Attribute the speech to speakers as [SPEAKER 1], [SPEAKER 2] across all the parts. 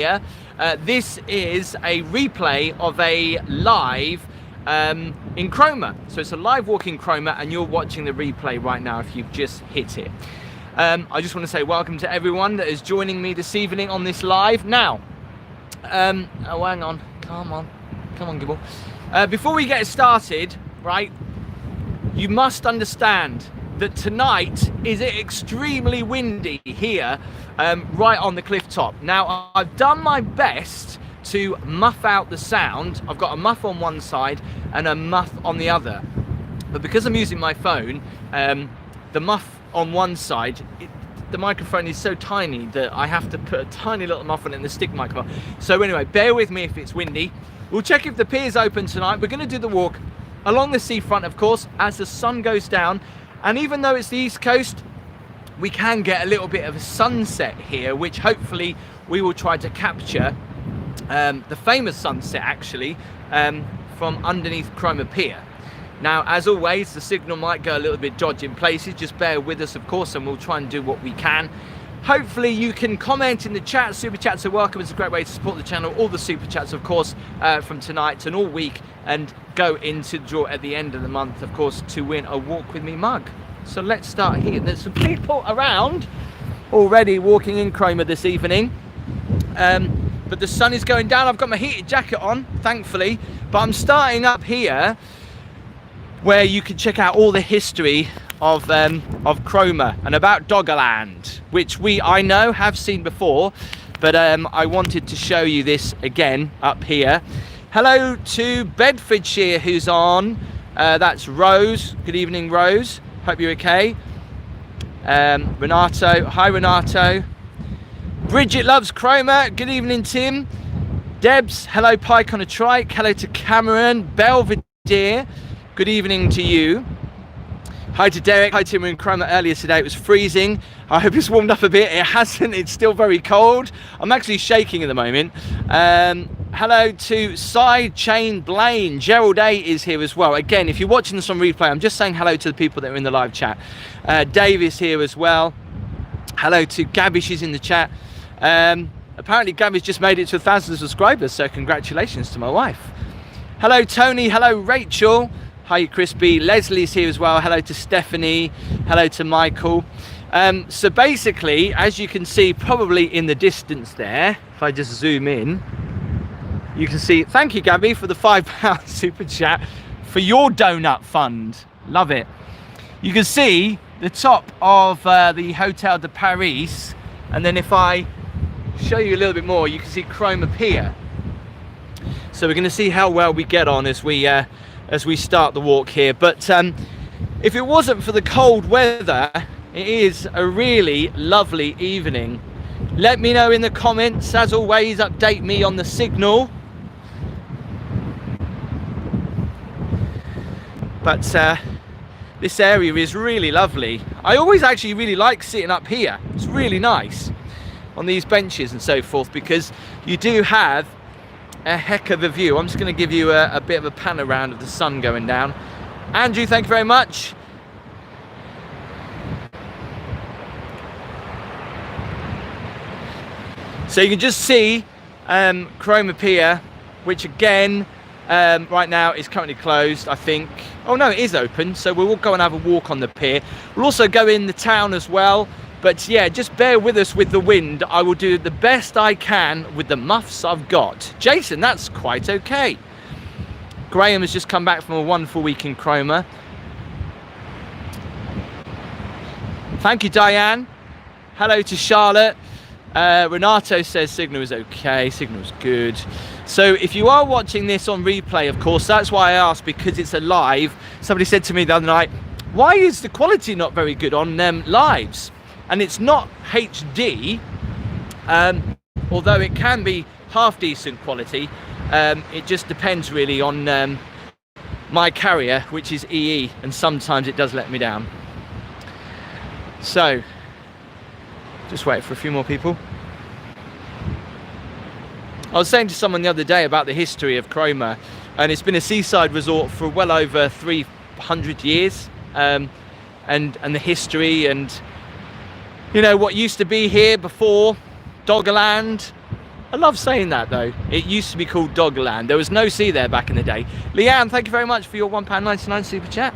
[SPEAKER 1] This is a replay of a live in Cromer. So it's a live walk in Cromer, and you're watching the replay right now if you've just hit it. I just want to say welcome to everyone that is joining me this evening on this live. Now, oh, hang on, come on, Gibble. Before we get started, right, you must understand that tonight is extremely windy here, right on the cliff top. Now, I've done my best to muff out the sound. I've got a muff on one side and a muff on the other. But because I'm using my phone, the muff on one side, the microphone is so tiny that I have to put a tiny little muff on it in the stick microphone. So anyway, bear with me if it's windy. We'll check if the pier's open tonight. We're going to do the walk along the seafront, of course, as the sun goes down. And even though it's the East Coast, we can get a little bit of a sunset here, which hopefully we will try to capture the famous sunset, actually, from underneath Cromer Pier. Now, as always, the signal might go a little bit dodgy in places. Just bear with us, of course, and we'll try and do what we can. Hopefully you can comment in the chat. Super chats are welcome. It's a great way to support the channel. All the super chats, of course, from tonight and all week, and go into the draw at the end of the month, of course, to win a Walk With Me mug. So let's start here. There's some people around already walking in Cromer this evening, but the sun is going down. I've got my heated jacket on, thankfully, but I'm starting up here where you can check out all the history of Cromer and about Doggerland, which I know have seen before, but I wanted to show you this again up here. Hello to Bedfordshire who's on. That's Rose. Good evening, Rose. Hope you're okay. Renato. Hi, Renato. Bridget loves Cromer. Good evening, Tim. Debs. Hello, Pike on a Trike. Hello to Cameron. Belvedere. Good evening to you. Hi to Derek. Hi, Tim. We were in Cromer earlier today. It was freezing. I hope it's warmed up a bit. It hasn't. It's still very cold. I'm actually shaking at the moment. Hello to Side Chain Blaine. Gerald A is here as well. Again, if you're watching this on replay, I'm just saying hello to the people that are in the live chat. Dave is here as well. Hello to Gabby. She's in the chat. Apparently, Gabby's just made it to 1,000 subscribers, so congratulations to my wife. Hello, Tony. Hello, Rachel. Hi, Crispy. Leslie's here as well. Hello to Stephanie. Hello to Michael. So basically, as you can see probably in the distance there, if I just zoom in, you can see, thank you, Gabby, for the £5 super chat for your donut fund. Love it. You can see the top of the Hotel de Paris. And then if I show you a little bit more, you can see Cromer Pier. So we're going to see how well we get on as we start the walk here. But if it wasn't for the cold weather, it is a really lovely evening. Let me know in the comments. As always, update me on the signal. But this area is really lovely. I always actually really like sitting up here. It's really nice on these benches and so forth, because you do have a heck of a view. I'm just going to give you a bit of a pan around of the sun going down. Andrew, thank you very much. So you can just see Cromer Pier, which again right now is currently closed, I think. Oh no, it is open, so we'll go and have a walk on the pier. We'll also go in the town as well. But yeah, just bear with us with the wind. I will do the best I can with the muffs I've got. Jason, that's quite okay. Graham has just come back from a wonderful week in Cromer. Thank you, Diane. Hello to Charlotte. Renato says signal is okay. Signal is good. So if you are watching this on replay, of course, that's why I asked, because it's a live. Somebody said to me the other night, why is the quality not very good on lives? And it's not HD, although it can be half decent quality. It just depends really on my carrier, which is EE, and sometimes it does let me down. So, just wait for a few more people. I was saying to someone the other day about the history of Cromer, and it's been a seaside resort for well over 300 years, and the history, and you know what used to be here before Doggerland, I love saying that though. It used to be called Dogland. There was no sea there back in the day. Leanne, thank you very much for your £1.99 super chat.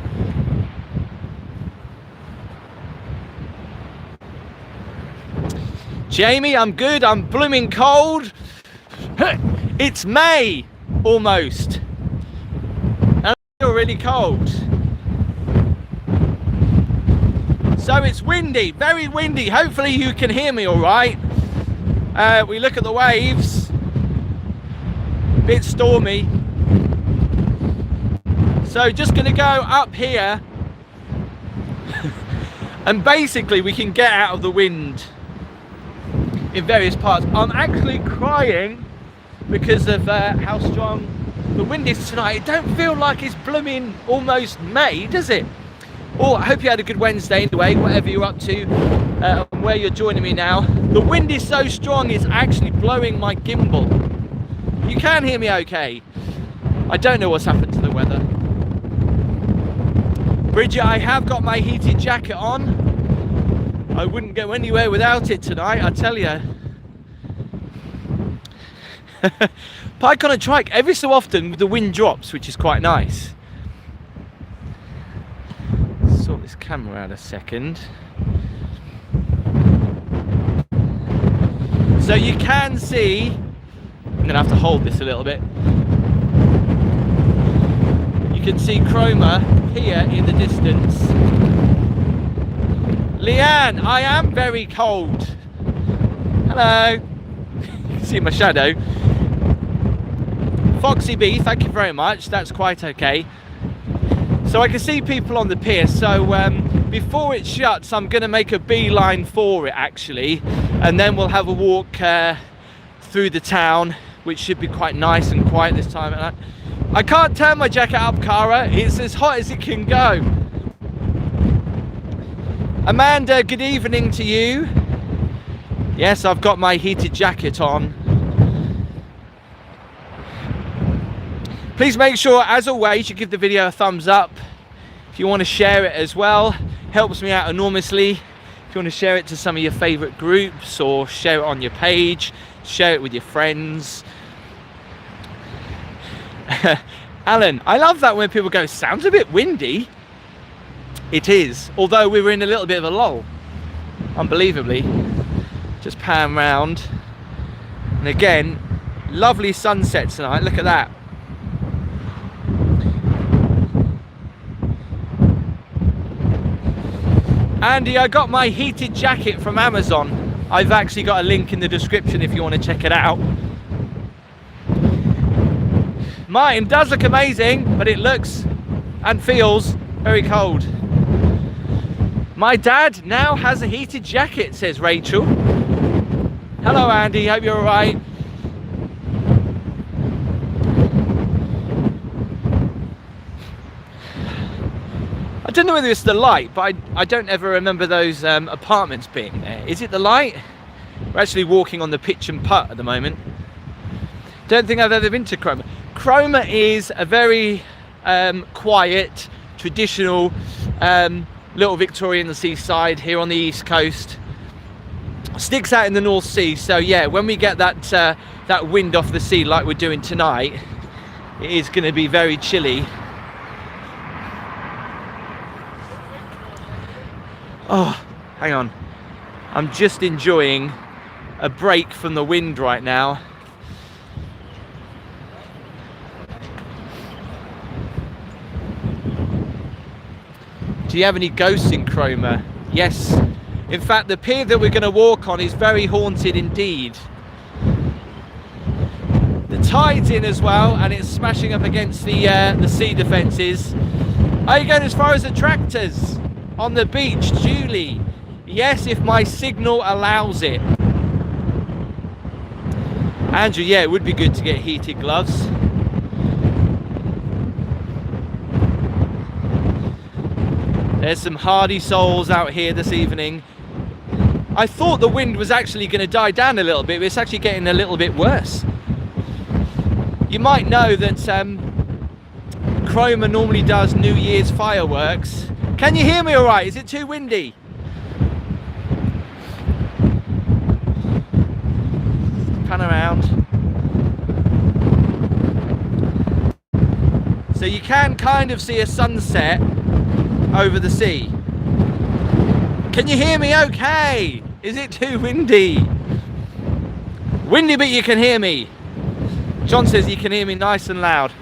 [SPEAKER 1] Jamie, I'm good. I'm blooming cold. It's May, almost. And I feel really cold. So it's windy, very windy. Hopefully you can hear me all right. We look at the waves. Bit stormy. So just gonna go up here. And basically we can get out of the wind in various parts. I'm actually crying because of how strong the wind is tonight. It don't feel like it's blooming almost May, does it? Oh, I hope you had a good Wednesday anyway, whatever you're up to, and where you're joining me now. The wind is so strong it's actually blowing my gimbal. You can hear me okay. I don't know what's happened to the weather. Bridget, I have got my heated jacket on. I wouldn't go anywhere without it tonight, I tell you. Pike on a trike, every so often the wind drops, which is quite nice. Sort this camera out a second. So you can see, I'm gonna have to hold this a little bit. You can see Cromer Pier in the distance. Leanne, I am very cold. Hello. You can see my shadow. Foxy B, thank you very much. That's quite okay. So I can see people on the pier. So before it shuts, I'm going to make a beeline for it actually, and then we'll have a walk through the town, which should be quite nice and quiet this time. I can't turn my jacket up, Cara. It's as hot as it can go. Amanda, good evening to you. Yes, I've got my heated jacket on. Please make sure, as always, you give the video a thumbs up. If you want to share it as well, helps me out enormously. If you want to share it to some of your favourite groups or share it on your page, share it with your friends. Alan, I love that when people go, sounds a bit windy. It is, although we were in a little bit of a lull, unbelievably. Just pan round. And again, lovely sunset tonight, look at that. Andy, I got my heated jacket from Amazon. I've actually got a link in the description if you want to check it out. Mine does look amazing, but it looks and feels very cold. My dad now has a heated jacket, says Rachel. Hello Andy, hope you're alright. I don't know whether it's the light, but I don't ever remember those apartments being there. Is it the light? We're actually walking on the pitch and putt at the moment. Don't think I've ever been to Cromer. Cromer is a very quiet, traditional little Victorian seaside here on the east coast. Sticks out in the North Sea, so yeah, when we get that that wind off the sea like we're doing tonight, it is going to be very chilly. Oh, hang on. I'm just enjoying a break from the wind right now. Do you have any ghosts in Cromer? Yes. In fact, the pier that we're going to walk on is very haunted indeed. The tide's in as well, and it's smashing up against the sea defences. Are you going as far as the tractors? On the beach, Julie. Yes, if my signal allows it. Andrew, yeah, it would be good to get heated gloves. There's some hardy souls out here this evening. I thought the wind was actually going to die down a little bit, but it's actually getting a little bit worse. You might know that Cromer normally does New Year's fireworks. Can you hear me all right? Is it too windy? pan around. So you can kind of see a sunset over the sea. Can you hear me okay? Is it too windy? Windy, but you can hear me. John says you can hear me nice and loud.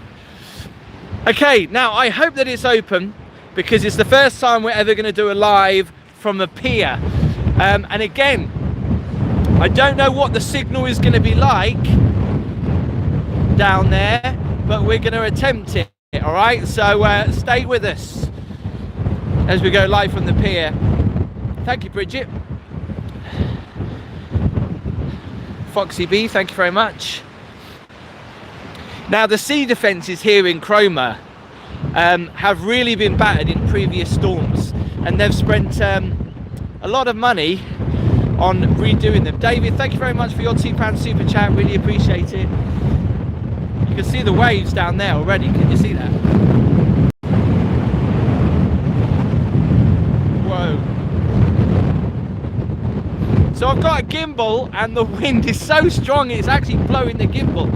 [SPEAKER 1] Okay, now I hope that it's open, because it's the first time we're ever going to do a live from a pier. And again, I don't know what the signal is going to be like down there, but we're going to attempt it, all right? So stay with us as we go live from the pier. Thank you, Bridget. Foxy B, thank you very much. Now, the sea defences here in Cromer have really been battered in previous storms, and they've spent a lot of money on redoing them. David, thank you very much for your £2 super chat, really appreciate it. You can see the waves down there already, can you see that? Whoa. So I've got a gimbal and the wind is so strong it's actually blowing the gimbal.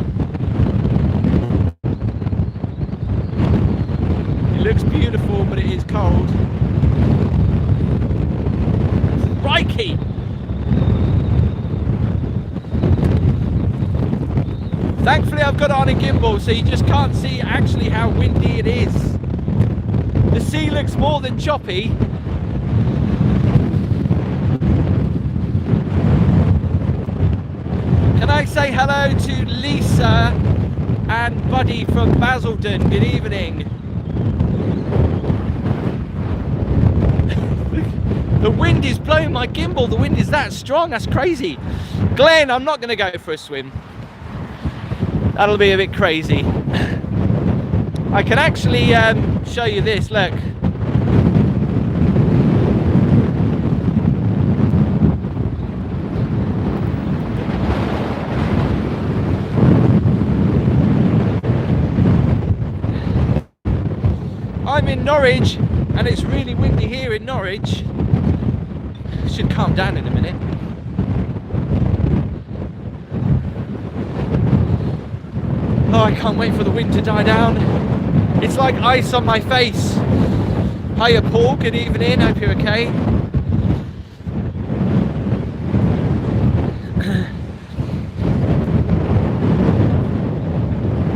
[SPEAKER 1] It looks beautiful, but it is cold. Crikey! Thankfully I've got it on a gimbal, so you just can't see actually how windy it is. The sea looks more than choppy. Can I say hello to Lisa and Buddy from Basildon? Good evening. The wind is blowing my gimbal. The wind is that strong. That's crazy. Glenn, I'm not going to go for a swim. That'll be a bit crazy. I can actually show you this. Look. I'm in Norwich and it's really windy here in Norwich. Should calm down in a minute. Oh, I can't wait for the wind to die down. It's like ice on my face. Hiya Paul, good evening, hope you're okay.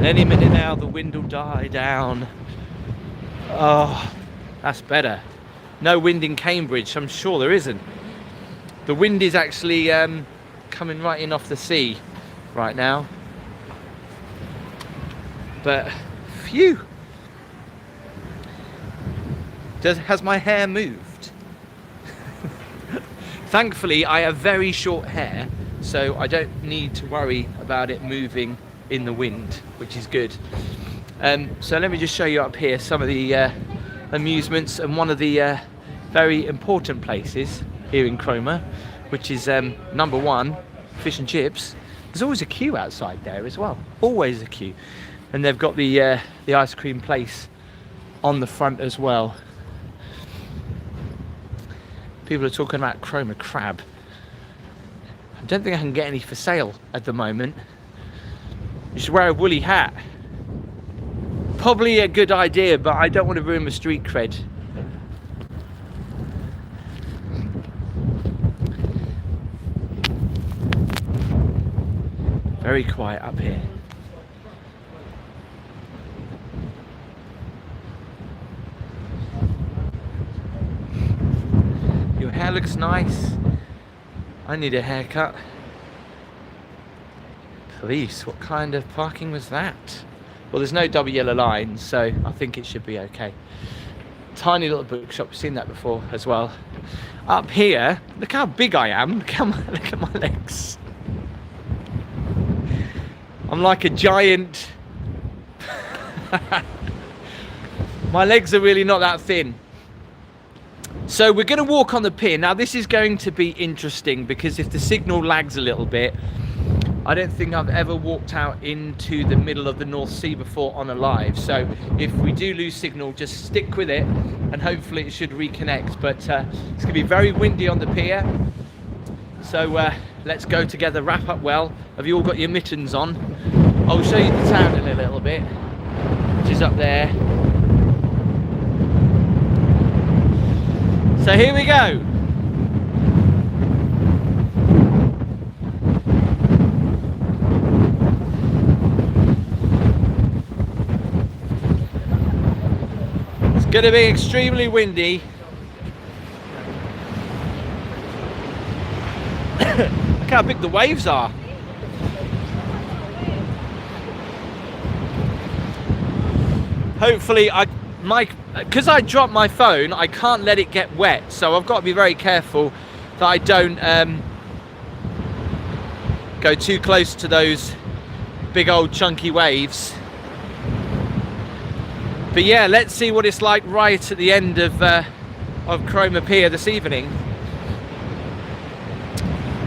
[SPEAKER 1] Any minute now the wind will die down. Oh, that's better. No wind in Cambridge, I'm sure there isn't. The wind is actually coming right in off the sea right now. But, phew. Has my hair moved? Thankfully, I have very short hair, so I don't need to worry about it moving in the wind, which is good. So let me just show you up here some of the amusements, and one of the very important places here in Cromer, which is number one, fish and chips. There's always a queue outside there as well, always a queue. And they've got the ice cream place on the front as well. People are talking about Cromer Crab. I don't think I can get any for sale at the moment. You should wear a woolly hat. Probably a good idea, but I don't want to ruin my street cred. Very quiet up here. Your hair looks nice. I need a haircut. Police, what kind of parking was that? Well, there's no double yellow line, so I think it should be okay. Tiny little bookshop, we've seen that before as well. Up here, look how big I am. Look at my legs. I'm like a giant. My legs are really not that thin. So we're going to walk on the pier. Now this is going to be interesting, because if the signal lags a little bit, I don't think I've ever walked out into the middle of the North Sea before on a live. So if we do lose signal, just stick with it and hopefully it should reconnect. But it's going to be very windy on the pier. So let's go together, wrap up well. Have you all got your mittens on? I'll show you the town in a little bit, which is up there. So here we go. It's going to be extremely windy. Look how big the waves are. Hopefully, because I dropped my phone, I can't let it get wet, so I've got to be very careful that I don't go too close to those big old chunky waves. But yeah, let's see what it's like right at the end of Cromer Pier this evening.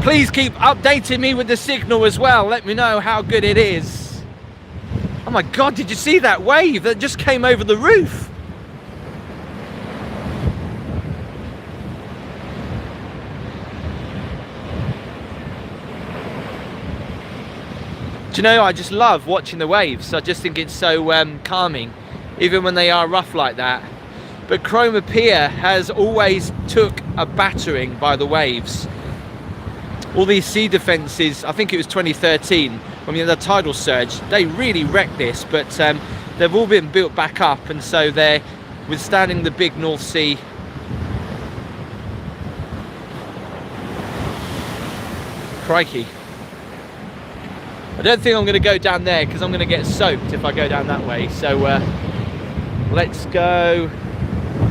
[SPEAKER 1] Please keep updating me with the signal as well. Let me know how good it is. Oh my God, did you see that wave that just came over the roof? Do you know, I just love watching the waves. I just think it's so calming, even when they are rough like that. But Cromer Pier has always took a battering by the waves. All these sea defences, I think it was 2013, when we had the tidal surge, they really wrecked this, but they've all been built back up, and so they're withstanding the big North Sea. Crikey. I don't think I'm going to go down there because I'm going to get soaked if I go down that way. So let's go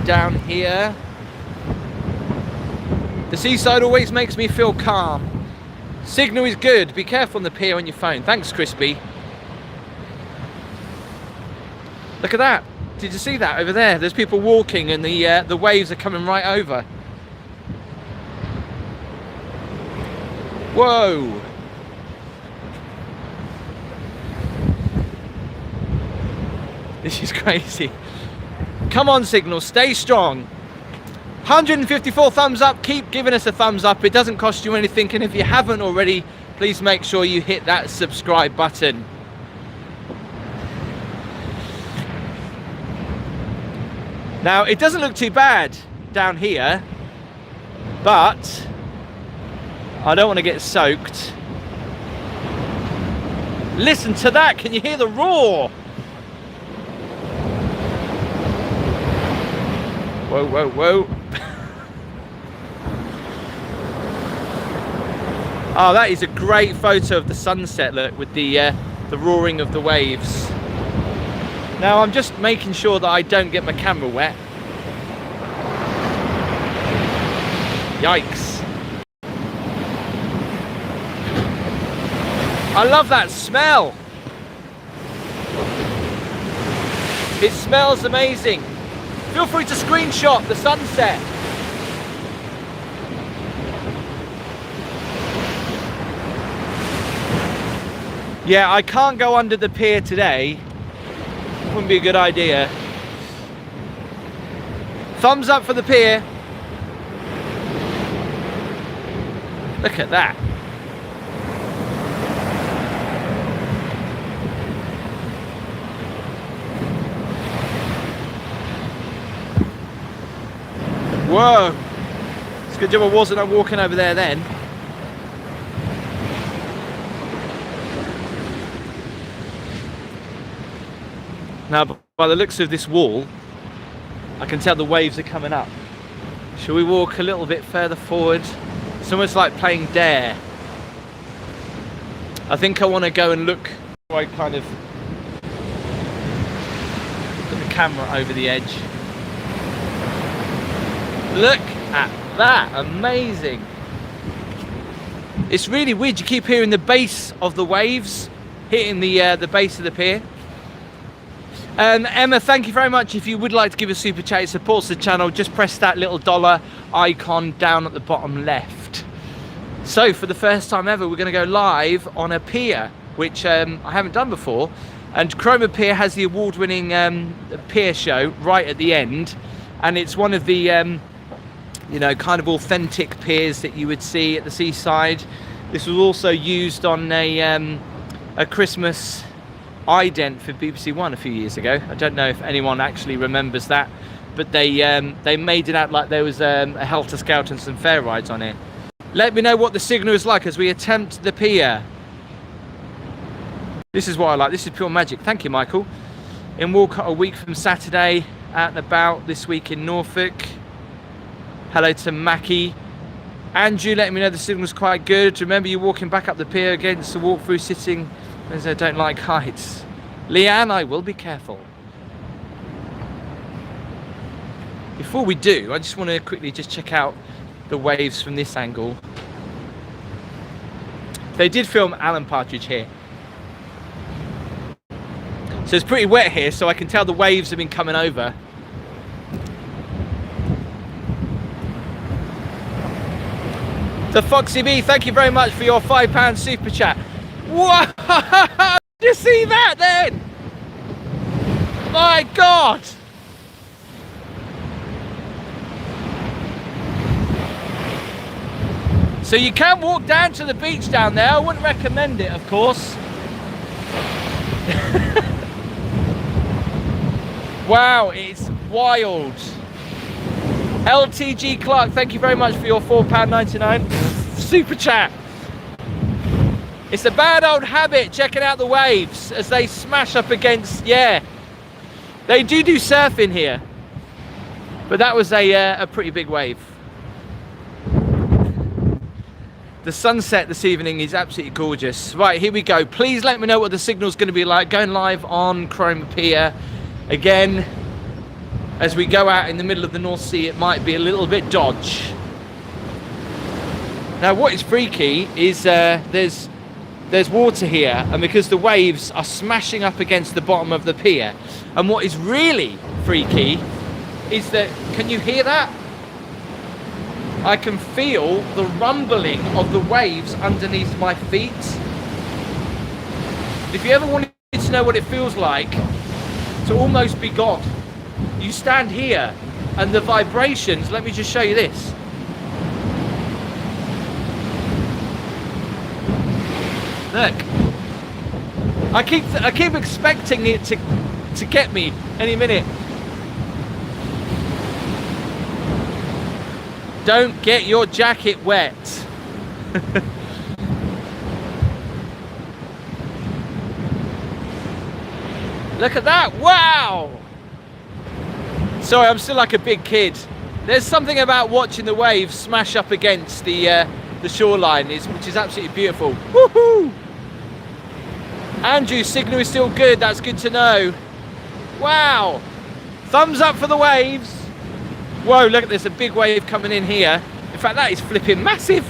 [SPEAKER 1] down here. The seaside always makes me feel calm. Signal is good. Be careful on the pier on your phone. Thanks, Crispy. Look at that. Did you see that over there? There's people walking and the waves are coming right over. Whoa. This is crazy. Come on, Signal. Stay strong. 154 thumbs up. Keep giving us a thumbs up. It doesn't cost you anything, and if you haven't already, please make sure you hit that subscribe button. Now, it doesn't look too bad down here, but I don't want to get soaked. Listen to that. Can you hear the roar? Whoa, whoa, whoa. Oh, that is a great photo of the sunset, look, with the roaring of the waves. Now, I'm just making sure that I don't get my camera wet. Yikes. I love that smell. It smells amazing. Feel free to screenshot the sunset. Yeah, I can't go under the pier today. Wouldn't be a good idea. Thumbs up for the pier. Look at that. Whoa. It's a good job I wasn't walking over there then. Now, by the looks of this wall, I can tell the waves are coming up. Shall we walk a little bit further forward? It's almost like playing dare. I think I want to go and look. I kind of put the camera over the edge. Look at that, amazing. It's really weird, you keep hearing the bass of the waves hitting the base of the pier. Emma, thank you very much. If you would like to give a super chat, it supports the channel. Just press that little dollar icon down at the bottom left. So for the first time ever, we're going to go live on a pier, which I haven't done before. And Cromer Pier has the award-winning pier show right at the end, and it's one of the you know, kind of authentic piers that you would see at the seaside. This was also used on a Christmas ident for BBC One a few years ago. I don't know if anyone actually remembers that, but they made it out like there was a helter skelter and some fair rides on it. Let me know what the signal is like as we attempt the pier. This is what I like. This is pure magic. Thank you, Michael. In Walcott a week from Saturday, out and about this week in Norfolk. Hello to Mackie. Andrew letting me know the signal's quite good. Remember you walking back up the pier against the walk-through sitting as I don't like heights. Leanne, I will be careful. Before we do, I just want to quickly just check out the waves from this angle. They did film Alan Partridge here. So it's pretty wet here, so I can tell the waves have been coming over. The Foxy B, thank you very much for your £5 super chat. Whoa! Did you see that then? My God! So you can walk down to the beach down there. I wouldn't recommend it, of course. Wow, it's wild. LTG Clark, thank you very much for your £4.99 super chat. It's a bad old habit checking out the waves as they smash up against, yeah. They do surfing here. But that was a pretty big wave. The sunset this evening is absolutely gorgeous. Right, here we go. Please let me know what the signal's going to be like. Going live on Cromer Pier. Again, as we go out in the middle of the North Sea, it might be a little bit dodge. Now, what is freaky is there's water here, and because the waves are smashing up against the bottom of the pier. And what is really freaky is that, can you hear that? I can feel the rumbling of the waves underneath my feet. If you ever wanted to know what it feels like to almost be God, you stand here and the vibrations, let me just show you this. Look, I keep expecting it to get me any minute. Don't get your jacket wet. Look at that, wow! Sorry, I'm still like a big kid. There's something about watching the waves smash up against the shoreline, which is absolutely beautiful. Woohoo! Andrew, signal is still good, that's good to know. Wow! Thumbs up for the waves. Whoa, look at this, a big wave coming in here. In fact, that is flipping massive.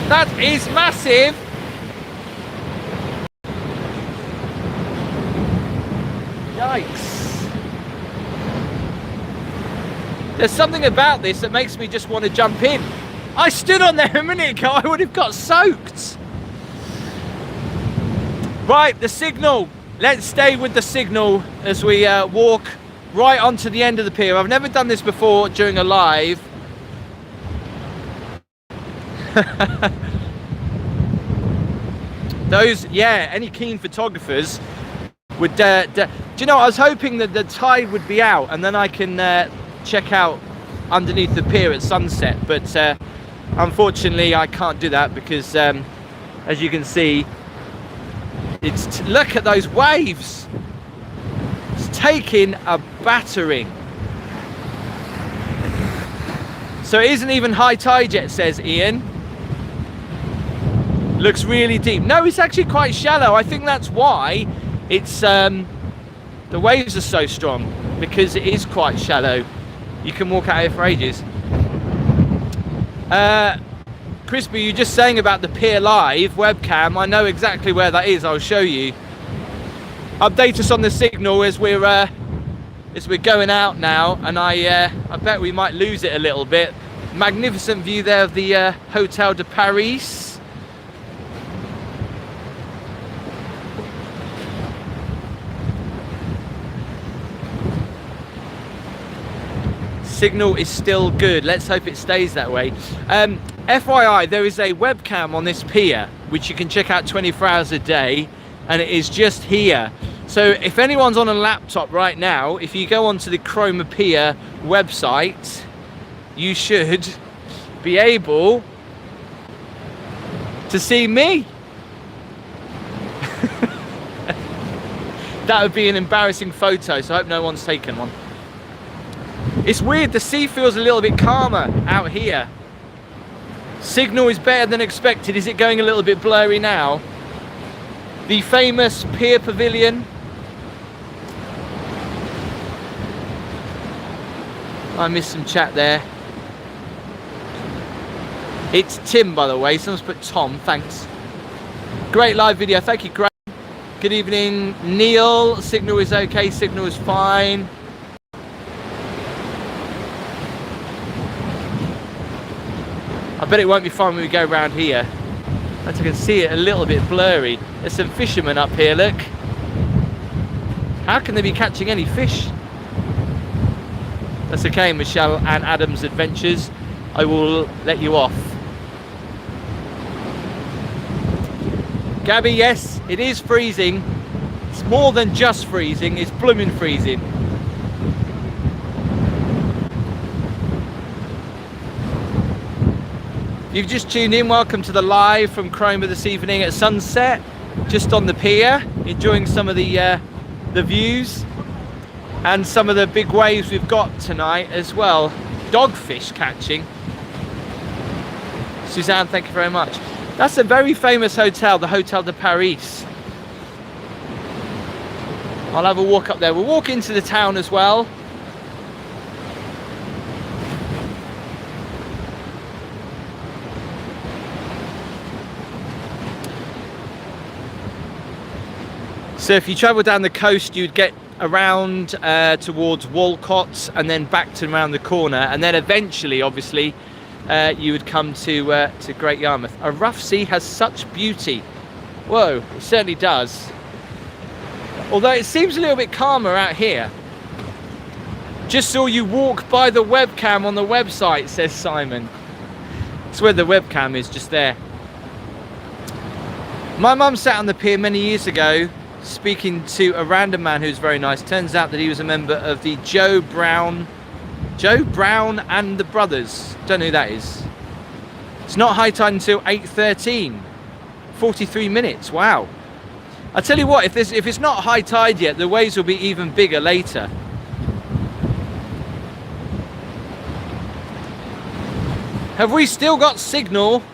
[SPEAKER 1] That is massive. Yikes. There's something about this that makes me just want to jump in. I stood on there a minute ago, I would have got soaked. Right, the signal. Let's stay with the signal as we walk right onto the end of the pier. I've never done this before during a live. Those, yeah, any keen photographers would, do you know, I was hoping that the tide would be out and then I can check out underneath the pier at sunset, but unfortunately I can't do that because as you can see, look at those waves. It's taking a battering. So it isn't even high tide yet, says Ian. Looks really deep. No, it's actually quite shallow. I think that's why it's the waves are so strong, because it is quite shallow. You can walk out here for ages. Crispy, you're just saying about the Pier Live webcam. I know exactly where that is. I'll show you. Update us on the signal as we're going out now, and I bet we might lose it a little bit. Magnificent view there of the Hotel de Paris. Signal is still good. Let's hope it stays that way. FYI, there is a webcam on this pier which you can check out 24 hours a day, and it is just here. So if anyone's on a laptop right now, if you go onto the Cromer Pier website, you should be able to see me. That would be an embarrassing photo, so I hope no one's taken one. It's weird, the sea feels a little bit calmer out here. Signal is better than expected. Is it going a little bit blurry now? The famous pier pavilion. I missed some chat there. It's Tim, by the way. Someone's put Tom, thanks. Great live video, thank you, Graham. Good evening, Neil. Signal is okay, signal is fine. I bet it won't be fun when we go around here. As I can see it a little bit blurry. There's some fishermen up here, look. How can they be catching any fish? That's okay, Michelle and Adam's Adventures. I will let you off. Gabby, yes, it is freezing. It's more than just freezing, it's blooming freezing. You've just tuned in, welcome to the live from Cromer this evening at sunset, just on the pier, enjoying some of the views and some of the big waves we've got tonight as well. Dogfish catching. Suzanne, thank you very much. That's a very famous hotel, the Hotel de Paris. I'll have a walk up there. We'll walk into the town as well. So if you travel down the coast, you'd get around towards Walcott and then back to around the corner, and then eventually, obviously, you would come to Great Yarmouth. A rough sea has such beauty. Whoa, it certainly does. Although it seems a little bit calmer out here. Just saw you walk by the webcam on the website, says Simon. It's where the webcam is, just there. My mum sat on the pier many years ago speaking to a random man who's very nice. Turns out that he was a member of the Joe Brown and the Brothers. Don't know who that is. It's not high tide until 8:13. 43 minutes. Wow. I tell you what, if it's not high tide yet, the waves will be even bigger later. Have we still got signal?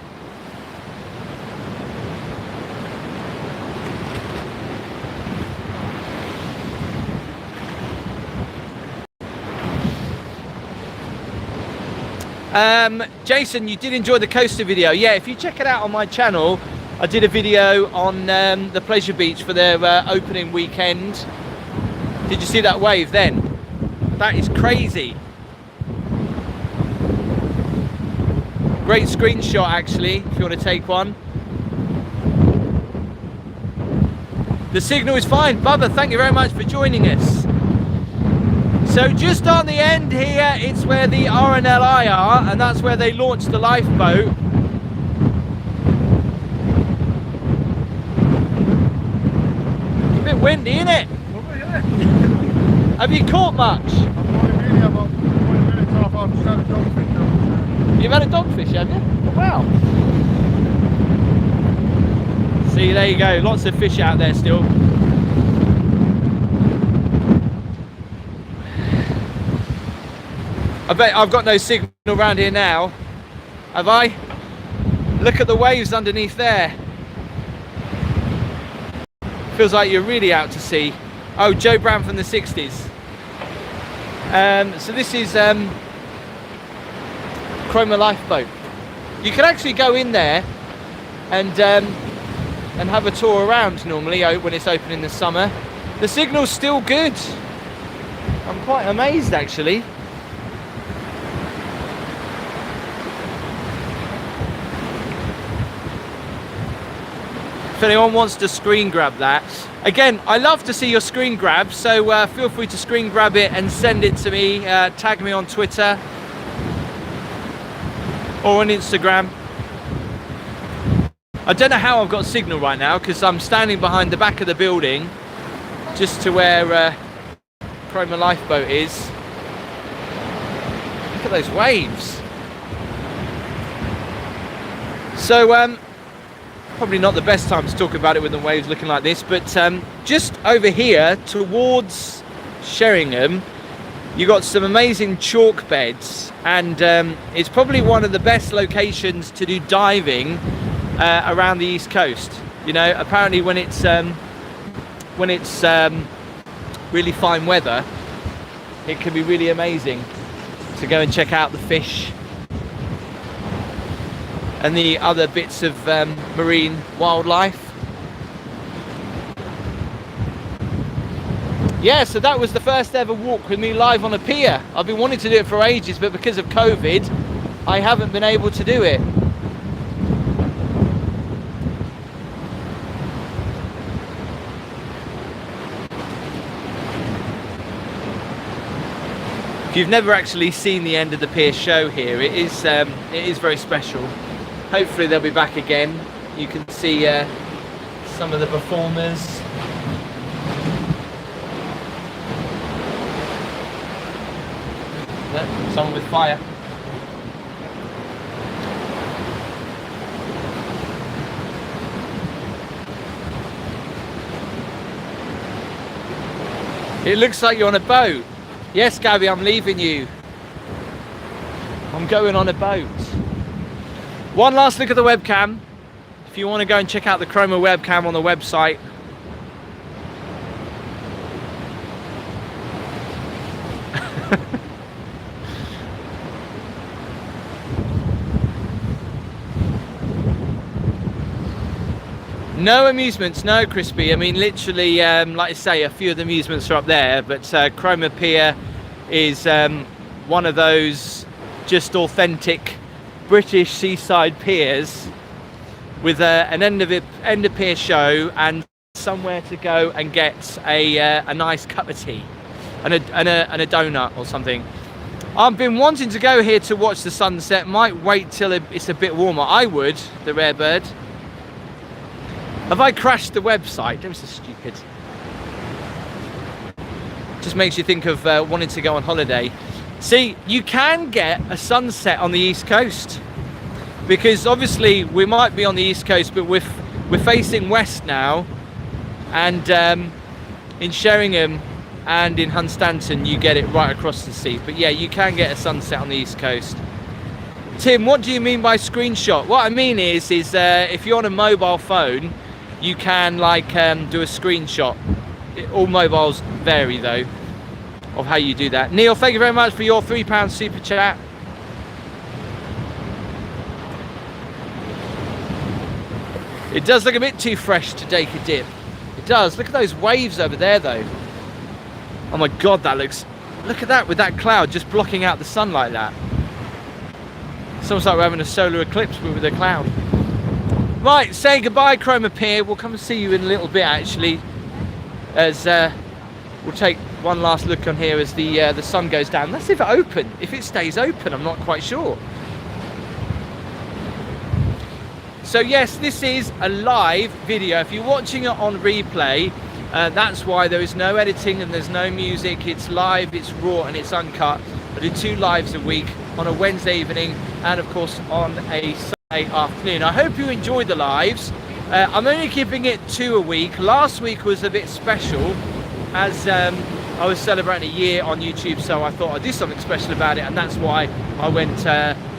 [SPEAKER 1] Jason, you did enjoy the coaster video. Yeah, if you check it out on my channel, I did a video on the Pleasure Beach for their opening weekend. Did you see that wave then? That is crazy. Great screenshot actually, if you want to take one. The signal is fine. Bubba, thank you very much for joining us. So just on the end here, it's where the RNLI are, and that's where they launched the lifeboat. It's a bit windy, isn't it? Have you caught much? You've had a dogfish, have you? Wow. See, there you go. Lots of fish out there still. I bet I've got no signal around here now. Have I? Look at the waves underneath there. Feels like you're really out to sea. Oh, Joe Brown from the 60s. So this is Cromer Lifeboat. You can actually go in there and have a tour around normally when it's open in the summer. The signal's still good. I'm quite amazed actually. If anyone wants to screen grab that. Again, I love to see your screen grabs, so feel free to screen grab it and send it to me. Tag me on Twitter or on Instagram. I don't know how I've got signal right now because I'm standing behind the back of the building, just to where Cromer Lifeboat is. Look at those waves. So probably not the best time to talk about it with the waves looking like this, but just over here towards Sheringham, you got some amazing chalk beds, and it's probably one of the best locations to do diving around the east coast. You know, apparently when it's really fine weather, it can be really amazing to go and check out the fish and the other bits of marine wildlife. Yeah, so that was the first ever walk with me live on a pier. I've been wanting to do it for ages, but because of COVID, I haven't been able to do it. If you've never actually seen the end of the pier show here, it is very special. Hopefully they'll be back again. You can see some of the performers. Someone with fire. It looks like you're on a boat. Yes, Gabby, I'm leaving you. I'm going on a boat. One last look at the webcam. If you want to go and check out the Cromer webcam on the website. No amusements, no, Crispy. I mean, literally, like I say, a few of the amusements are up there, but Cromer Pier is one of those just authentic British seaside piers with an end of pier show and somewhere to go and get a nice cup of tea and a donut or something. I've been wanting to go here to watch the sunset. Might wait till it's a bit warmer. I would, the rare bird. Have I crashed the website? That was so stupid. Just makes you think of wanting to go on holiday. See, you can get a sunset on the East Coast, because obviously we might be on the East Coast, but we're facing west now, and in Sheringham and in Hunstanton you get it right across the sea. But yeah, you can get a sunset on the East Coast. Tim, what do you mean by screenshot? What I mean is if you're on a mobile phone, you can like do a screenshot. All mobiles vary though of how you do that. Neil, thank you very much for your £3 super chat. It does look a bit too fresh to take a dip. It does. Look at those waves over there though. Oh my god, that looks, look at that with that cloud just blocking out the sun like that. It's almost like we're having a solar eclipse with a cloud. Right, say goodbye Cromer Pier. We'll come and see you in a little bit actually, as we'll take one last look on here as the sun goes down. Let's see if it open. If it stays open, I'm not quite sure. So yes, this is a live video. If you're watching it on replay, that's why there is no editing and there's no music. It's live, it's raw and it's uncut. I do 2 lives a week, on a Wednesday evening and of course on a Sunday afternoon. I hope you enjoyed the lives. I'm only keeping it 2 a week. Last week was a bit special as I was celebrating a year on YouTube, so I thought I'd do something special about it, and that's why I went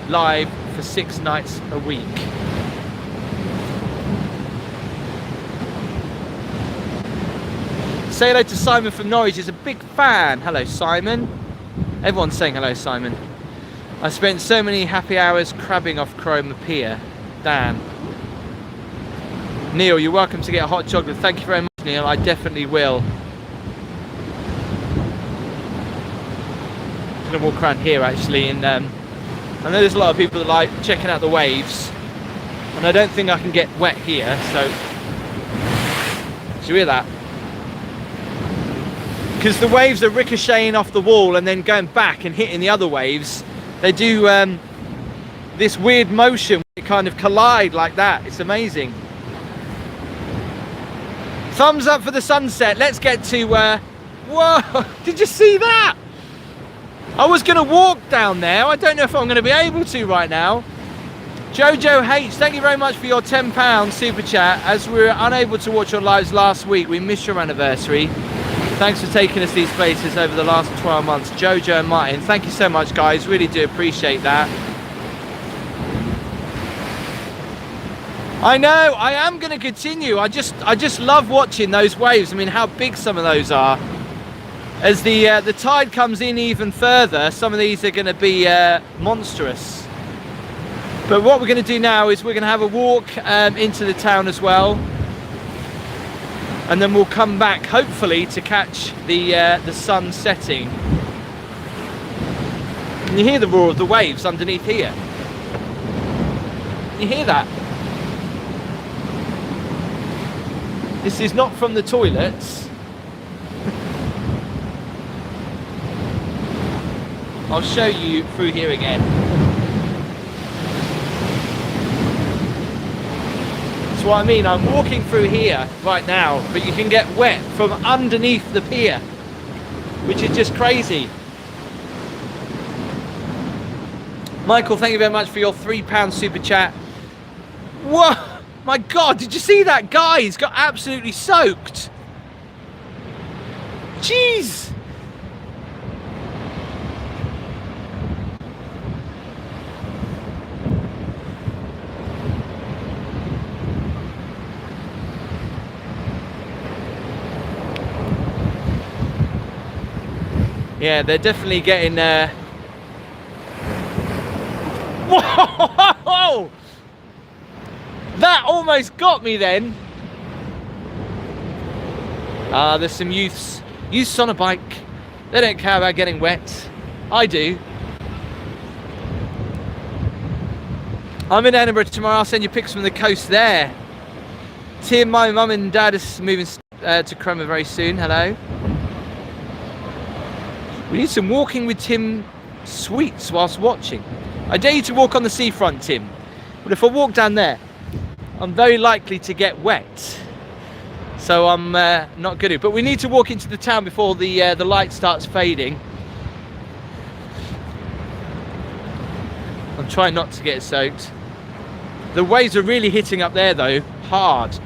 [SPEAKER 1] live for 6 nights a week. Say hello to Simon from Norwich. He's a big fan. Hello Simon. Everyone's saying hello Simon. I spent so many happy hours crabbing off Cromer Pier. Damn. Neil, you're welcome to get a hot chocolate. Thank you very much, Neil. I definitely will. I'm gonna walk around here actually, and I know there's a lot of people that like checking out the waves, and I don't think I can get wet here, so do you hear that? Because the waves are ricocheting off the wall and then going back and hitting the other waves. They do this weird motion, it kind of collide like that. It's amazing. Thumbs up for the sunset. Let's get to, whoa, did you see that? I was going to walk down there. I don't know if I'm going to be able to right now. Jojo H, thank you very much for your £10 super chat. As we were unable to watch your lives last week, we missed your anniversary. Thanks for taking us these places over the last 12 months. Jojo and Martin, thank you so much, guys. Really do appreciate that. I know, I am going to continue. I just love watching those waves. I mean, how big some of those are. As the tide comes in even further, some of these are going to be monstrous. But what we're going to do now is we're going to have a walk into the town as well, and then we'll come back hopefully to catch the sun setting. Can you hear the roar of the waves underneath here? Can you hear that? This is not from the toilets. I'll show you through here again. That's what I mean. I'm walking through here right now, but you can get wet from underneath the pier, which is just crazy. Michael, thank you very much for your £3 super chat. Whoa, my God, did you see that guy? He's got absolutely soaked. Jeez. Yeah, they're definitely getting Whoa! That almost got me then. There's some youths on a bike. They don't care about getting wet. I do. I'm in Edinburgh tomorrow. I'll send you pics from the coast there. Tim, my mum and dad is moving to Cromer very soon. Hello. We need some walking with Tim sweets whilst watching. I dare you to walk on the seafront, Tim. But if I walk down there, I'm very likely to get wet. So I'm not good at it. But we need to walk into the town before the light starts fading. I'm trying not to get soaked. The waves are really hitting up there though, hard.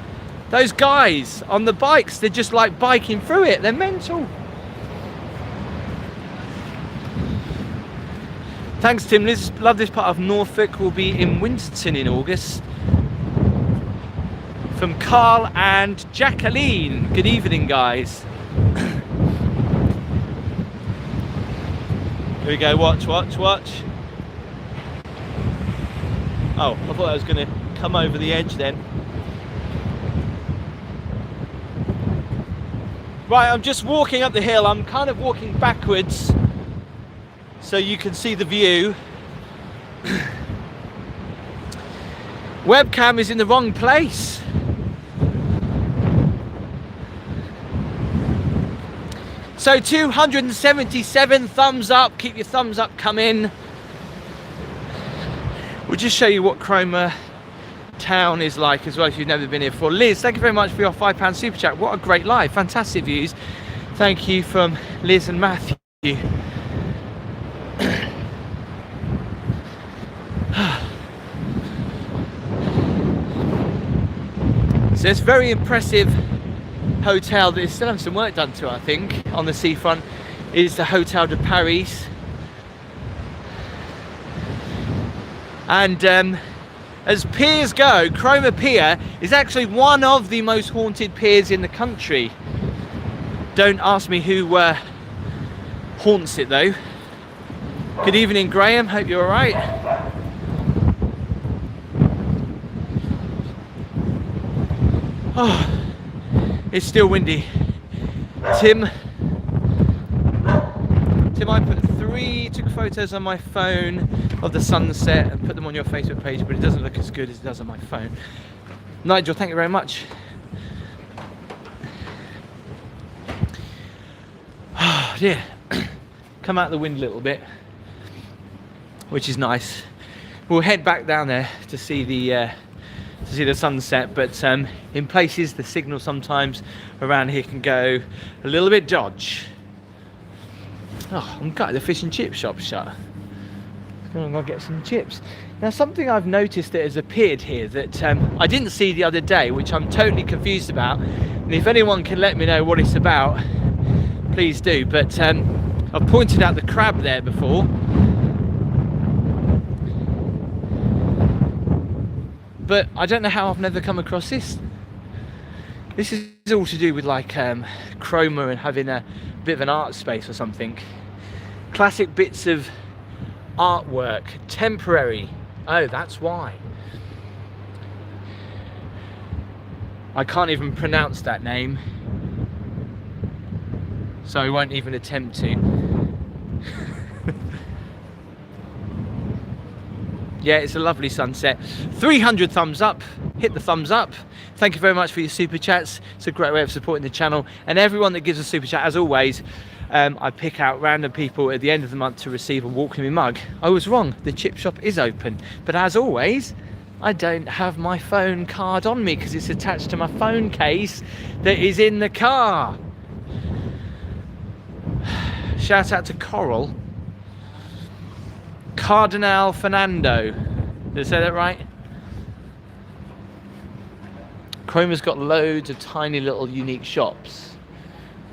[SPEAKER 1] Those guys on the bikes, they're just like biking through it. They're mental. Thanks, Tim. Liz, love this part of Norfolk. We'll be in Winterton in August. From Carl and Jacqueline. Good evening, guys. Here we go. Watch, watch, watch. Oh, I thought I was going to come over the edge then. Right, I'm just walking up the hill. I'm kind of walking backwards so you can see the view. Webcam is in the wrong place. So 277 thumbs up. Keep your thumbs up coming. We'll just show you what Cromer town is like as well if you've never been here before. Liz, thank you very much for your £5 super chat. What a great live, fantastic views. Thank you from Liz and Matthew. So it's very impressive hotel that is still having some work done to, I think, on the seafront, is the Hotel de Paris. And as piers go, Cromer Pier is actually one of the most haunted piers in the country. Don't ask me who haunts it though. Good evening, Graham, hope you're alright. Oh, it's still windy. Tim, I took photos on my phone of the sunset and put them on your Facebook page, but it doesn't look as good as it does on my phone. Nigel, thank you very much. Oh dear, come out the wind a little bit, which is nice. We'll head back down there to see the to see the sunset, but in places the signal sometimes around here can go a little bit dodge. Oh, I'm gutted the fish and chip shop's shut. I'm gonna get some chips. Now, something I've noticed that has appeared here that I didn't see the other day, which I'm totally confused about, and if anyone can let me know what it's about, please do. But I've pointed out the crab there before, but I don't know how I've never come across this. This is all to do with like Cromer and having a bit of an art space or something. Classic bits of artwork, temporary. Oh, that's why. I can't even pronounce that name, so I won't even attempt to. Yeah, it's a lovely sunset. 300 thumbs up. Hit the thumbs up. Thank you very much for your super chats. It's a great way of supporting the channel. And everyone that gives a super chat, as always, I pick out random people at the end of the month to receive a Walk With Me mug. I was wrong, the chip shop is open. But as always, I don't have my phone card on me because it's attached to my phone case that is in the car. Shout out to Coral. Cardinal Fernando. Did I say that right? Cromer's got loads of tiny little unique shops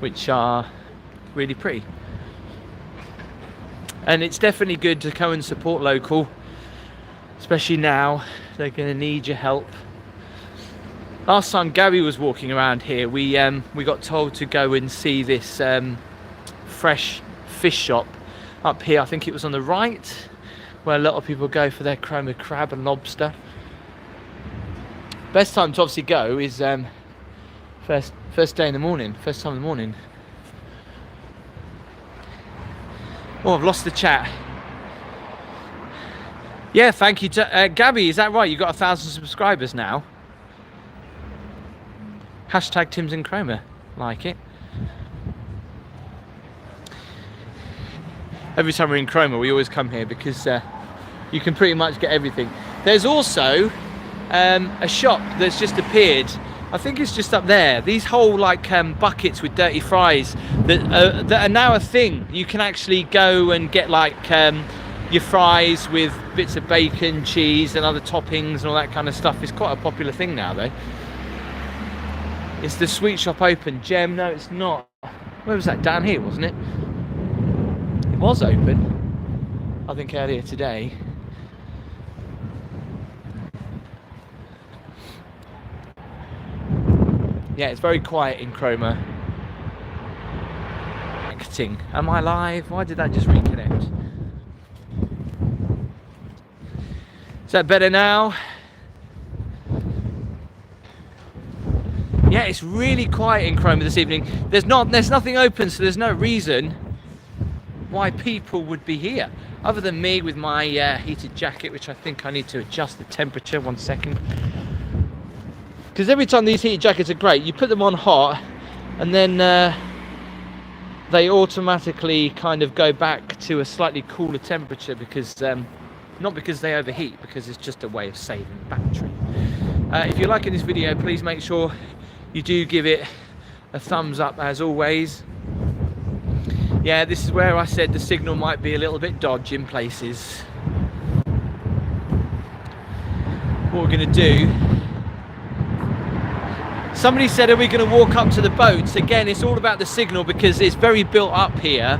[SPEAKER 1] which are really pretty, and it's definitely good to go and support local, especially now. They're going to need your help. Last time Gary was walking around here, we got told to go and see this fresh fish shop up here. I think it was on the right, where a lot of people go for their Cromer crab and lobster. Best time to obviously go is first day in the morning, first time in the morning. Oh, I've lost the chat. Yeah, thank you to Gabby. Is that right? You got 1,000 subscribers now. Hashtag Tim's in Cromer. Like it. Every time we're in Cromer, we always come here because you can pretty much get everything. There's also a shop that's just appeared. I think it's just up there. These whole like buckets with dirty fries that are now a thing. You can actually go and get like your fries with bits of bacon, cheese and other toppings and all that kind of stuff. It's quite a popular thing now though. Is the sweet shop open? Gem? No, it's not. Where was that? Down here, wasn't it? It was open, I think, earlier today. Yeah, it's very quiet in Cromer. Acting. Am I live? Why did that just reconnect? Is that better now? Yeah, it's really quiet in Cromer this evening. There's nothing open, so there's no reason why people would be here, other than me with my heated jacket, which I think I need to adjust the temperature. 1 second. Because every time these heated jackets are great, you put them on hot and then they automatically kind of go back to a slightly cooler temperature because not because they overheat, because it's just a way of saving battery. If you're liking this video, please make sure you do give it a thumbs up as always. Yeah, this is where I said the signal might be a little bit dodgy in places. What we're going to do, somebody said, are we going to walk up to the boats? Again, it's all about the signal because it's very built up here.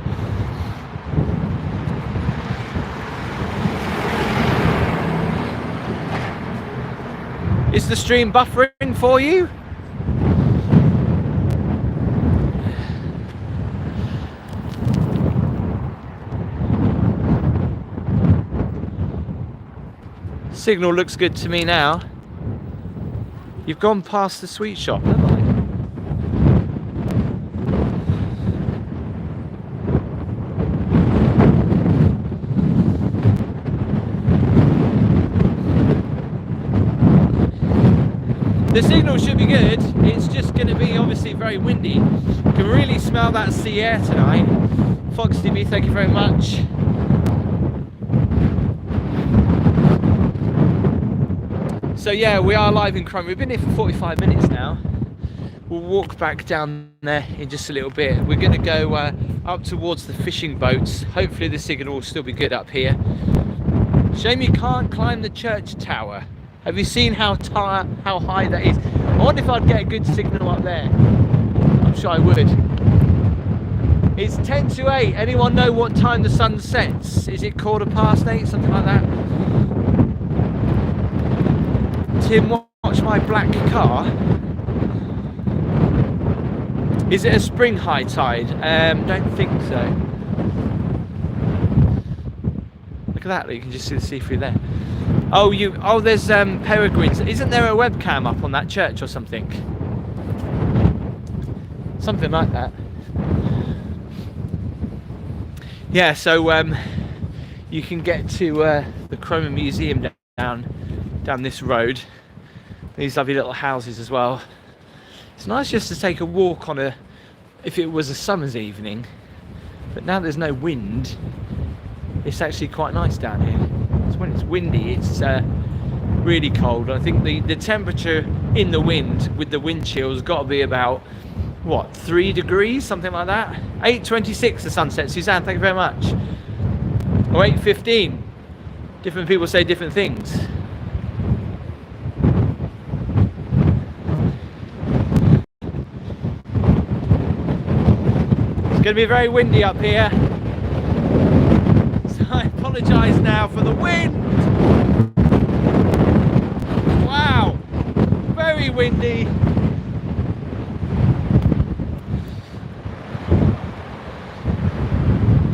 [SPEAKER 1] Is the stream buffering for you? Signal looks good to me now. You've gone past the sweet shop, haven't I? The signal should be good. It's just going to be obviously very windy. You can really smell that sea air tonight. Fox TV, thank you very much. So yeah, we are live in Cromer. We've been here for 45 minutes now. We'll walk back down there in just a little bit. We're going to go up towards the fishing boats. Hopefully the signal will still be good up here. Shame you can't climb the church tower. Have you seen how high that is? I wonder if I'd get a good signal up there. I'm sure I would. It's 10 to 8. Anyone know what time the sun sets? Is it 8:15, something like that? Tim, watch my black car. Is it a spring high tide? Don't think so. Look at that, you can just see the sea through there. Oh, there's peregrines. Isn't there a webcam up on that church or something? Something like that. Yeah, so you can get to the Cromer Museum down this road. These lovely little houses as well. It's nice just to take a walk on if it was a summer's evening, but now there's no wind, it's actually quite nice down here. It's when it's windy, it's really cold. I think the temperature in the wind with the wind chill has got to be about, what, 3 degrees, something like that. 8:26 the sunset. Suzanne, thank you very much. Or 8:15. Different people say different things. It's going to be very windy up here, so I apologise now for the wind. Wow, very windy.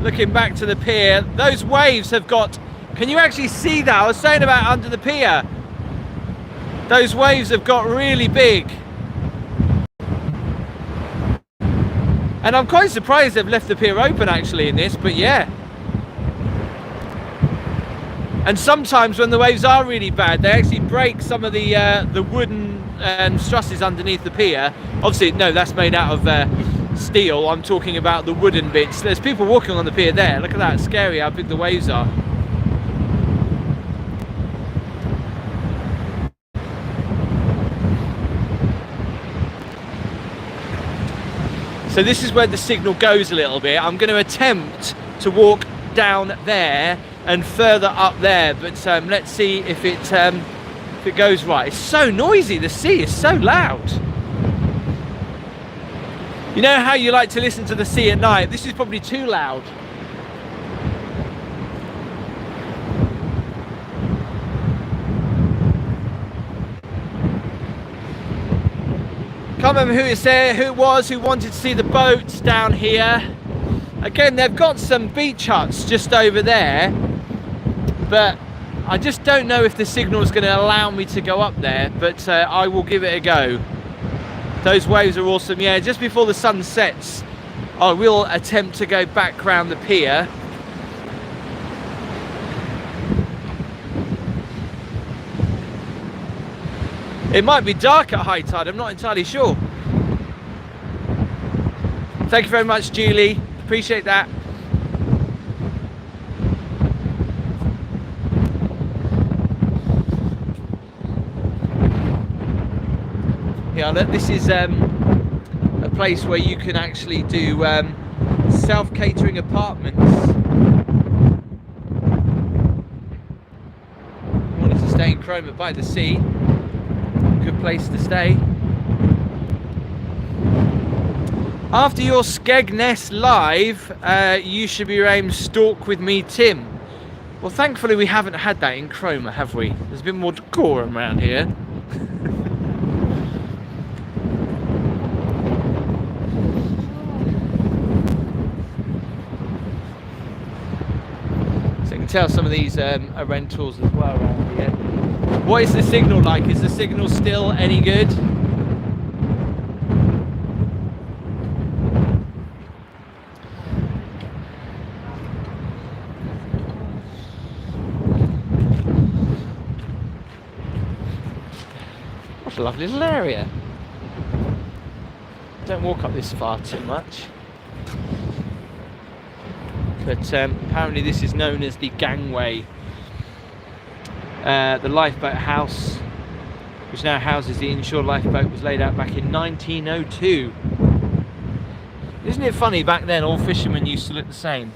[SPEAKER 1] Looking back to the pier, those waves have got, can you actually see that? I was saying about under the pier, those waves have got really big. And I'm quite surprised they've left the pier open actually in this, but yeah. And sometimes when the waves are really bad, they actually break some of the wooden trusses underneath the pier. Obviously, no, that's made out of steel. I'm talking about the wooden bits. There's people walking on the pier there. Look at that, it's scary how big the waves are. So this is where the signal goes a little bit. I'm going to attempt to walk down there and further up there, but let's see if it goes right. It's so noisy, the sea is so loud. You know how you like to listen to the sea at night? This is probably too loud. Can't remember who it was who wanted to see the boats down here. Again, they've got some beach huts just over there, but I just don't know if the signal is going to allow me to go up there, but I will give it a go. Those waves are awesome. Yeah, just before the sun sets, I will attempt to go back round the pier. It might be dark at high tide, I'm not entirely sure. Thank you very much, Julie. Appreciate that. Yeah, look, this is a place where you can actually do self-catering apartments. I wanted to stay in Cromer by the sea. Good place to stay. After your Skegness live, you should be around Stalk with me, Tim. Well, thankfully we haven't had that in Cromer, have we? There's a bit more decorum around here. So you can tell some of these are rentals as well around here. What is the signal like? Is the signal still any good? What a lovely little area. Don't walk up this far too much. But apparently this is known as the gangway. The lifeboat house which now houses the inshore lifeboat, was laid out back in 1902. Isn't it funny, back then all fishermen used to look the same?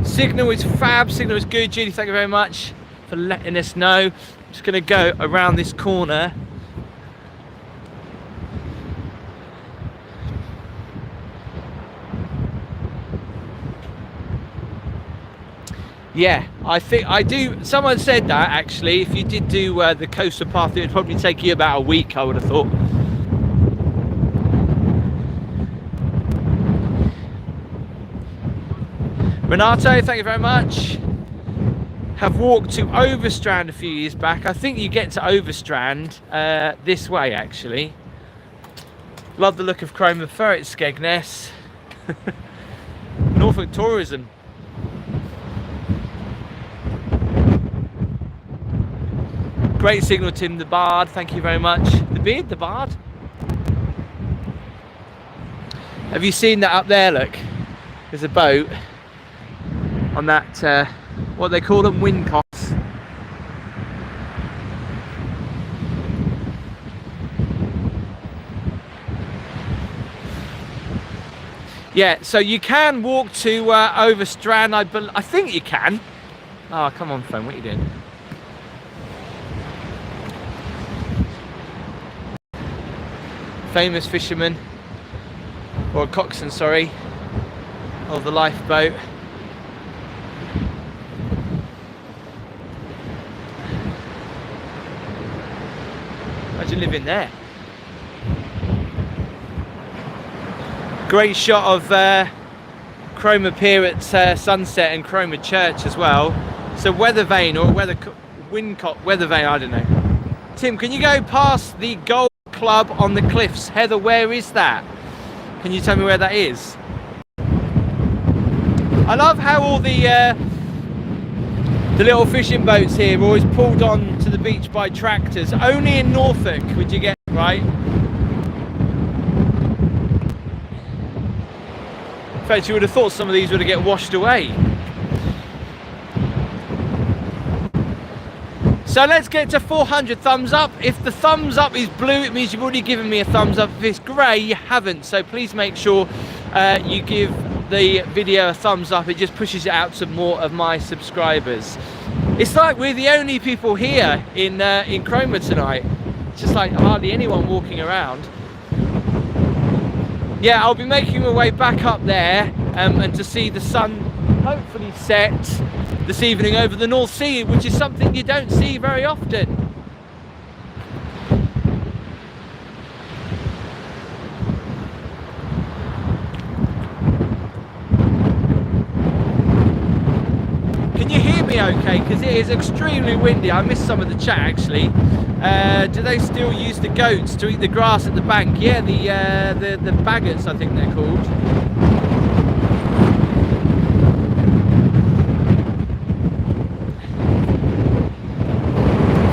[SPEAKER 1] Signal is fab, signal is good. Judy, thank you very much for letting us know. I'm just going to go around this corner. Yeah, I think I do. Someone said that actually, if you did do the coastal path, it would probably take you about a week, I would have thought. Renato, thank you very much. Have walked to Overstrand a few years back. I think you get to Overstrand this way actually. Love the look of Cromer, Ferret Skegness. Norfolk tourism. Great signal, Tim the Bard, thank you very much. The Beard, the Bard. Have you seen that up there, look? There's a boat on that, what they call them, windcots. Yeah, so you can walk to Overstrand, I think you can. Oh, come on phone, what are you doing? Famous fisherman, or coxswain, sorry, of the lifeboat. Imagine living there. Great shot of Cromer Pier at sunset and Cromer Church as well. So weather vane or windcott weather vane, I don't know. Tim, can you go past the Gold Club on the cliffs? Heather, where is that? Can you tell me where that is? I love how all the little fishing boats here are always pulled on to the beach by tractors. Only in Norfolk would you get, right? In fact, you would have thought some of these would have get washed away. So let's get to 400 thumbs up. If the thumbs up is blue, it means you've already given me a thumbs up. If it's grey, you haven't. So please make sure you give the video a thumbs up. It just pushes it out to more of my subscribers. It's like we're the only people here in Cromer tonight. It's just like hardly anyone walking around. Yeah, I'll be making my way back up there and to see the sun hopefully set this evening over the North Sea, which is something you don't see very often. Can you hear me okay? Because it is extremely windy. I missed some of the chat actually. Do they still use the goats to eat the grass at the bank? Yeah, the Bagots, I think they're called.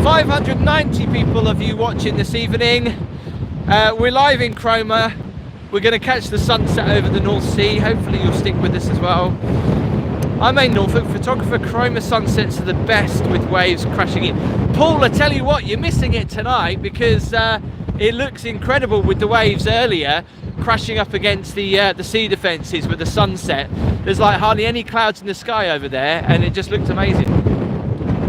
[SPEAKER 1] $590 people of you watching this evening. We're live in Cromer. We're going to catch the sunset over the North Sea. Hopefully you'll stick with us as well. I'm a Norfolk photographer. Cromer sunsets are the best with waves crashing in. Paul, I tell you what, you're missing it tonight because it looks incredible with the waves earlier crashing up against the sea defences with the sunset. There's like hardly any clouds in the sky over there and it just looked amazing.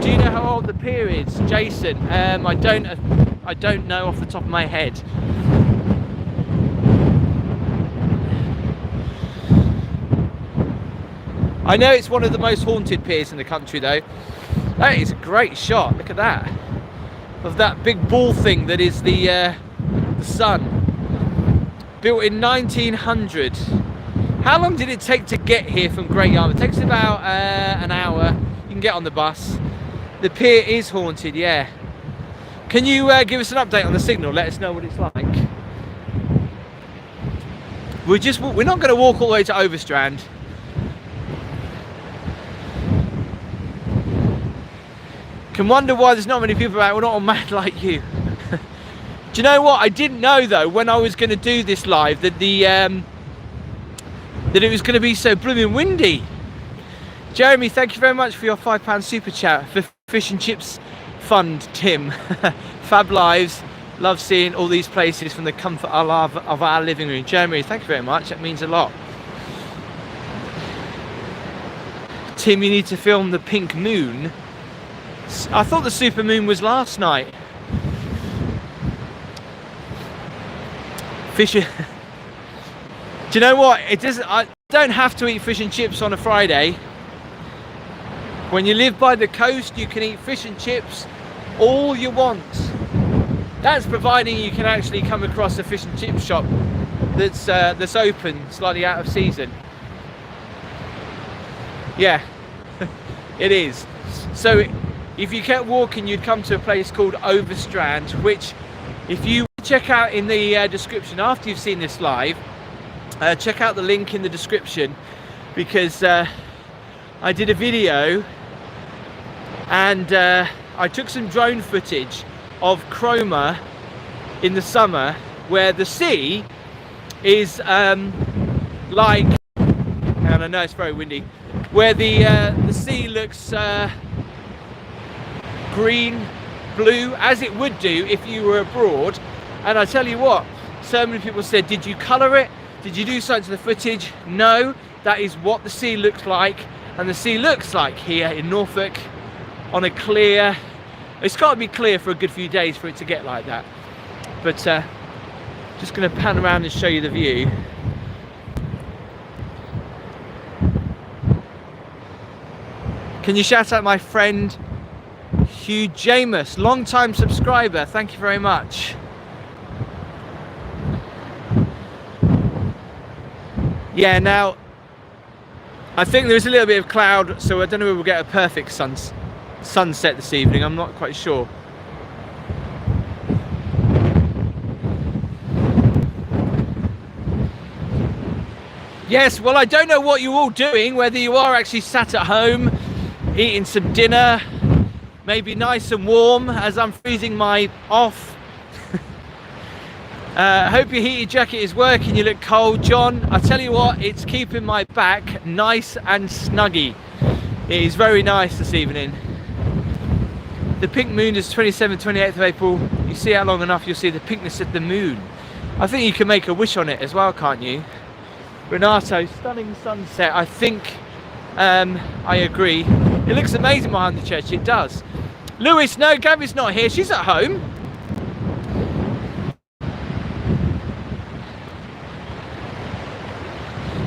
[SPEAKER 1] Do you know how old the pier is, Jason? I don't know off the top of my head. I know it's one of the most haunted piers in the country though. That is a great shot, look at that. Of that big ball thing that is the sun. Built in 1900. How long did it take to get here from Great Yarmouth? It takes about an hour. You can get on the bus. The pier is haunted, yeah. Can you give us an update on the signal? Let us know what it's like. We're not going to walk all the way to Overstrand. Can wonder why there's not many people out. We're not all mad like you. Do you know what? I didn't know though when I was going to do this live that it was going to be so blooming windy. Jeremy, thank you very much for your £5 super chat for Fish and Chips Fund, Tim. Fab lives. Love seeing all these places from the comfort of our living room. Jeremy, thank you very much. That means a lot. Tim, you need to film the pink moon. I thought the super moon was last night. Fish. Do you know what? It doesn't. I don't have to eat fish and chips on a Friday. When you live by the coast, you can eat fish and chips all you want. That's providing you can actually come across a fish and chip shop that's open, slightly out of season. Yeah, it is. So if you kept walking, you'd come to a place called Overstrand, which if you check out in the description after you've seen this live, check out the link in the description, because I did a video and I took some drone footage of Cromer in the summer, where the sea is like, and I know it's very windy, where the sea looks green, blue, as it would do if you were abroad. And I tell you what, so many people said, did you colour it? Did you do something to the footage? No, that is what the sea looks like. And the sea looks like here in Norfolk on a clear, it's got to be clear for a good few days for it to get like that. But just going to pan around and show you the view. Can you shout out my friend Hugh Jamus, long time subscriber, thank you very much. Yeah, now I think there's a little bit of cloud, so I don't know if we'll get a perfect sunset this evening. I'm not quite sure. Yes, well, I don't know what you're all doing, whether you are actually sat at home eating some dinner, maybe nice and warm as I'm freezing my off. Hope your heated jacket is working, you look cold. John, I tell you what, it's keeping my back nice and snuggy. It is very nice this evening. The pink moon is 28th of April. You see it long enough, you'll see the pinkness of the moon. I think you can make a wish on it as well, can't you? Renato, stunning sunset. I think I agree. It looks amazing behind the church, it does. Lewis, no, Gabby's not here, she's at home.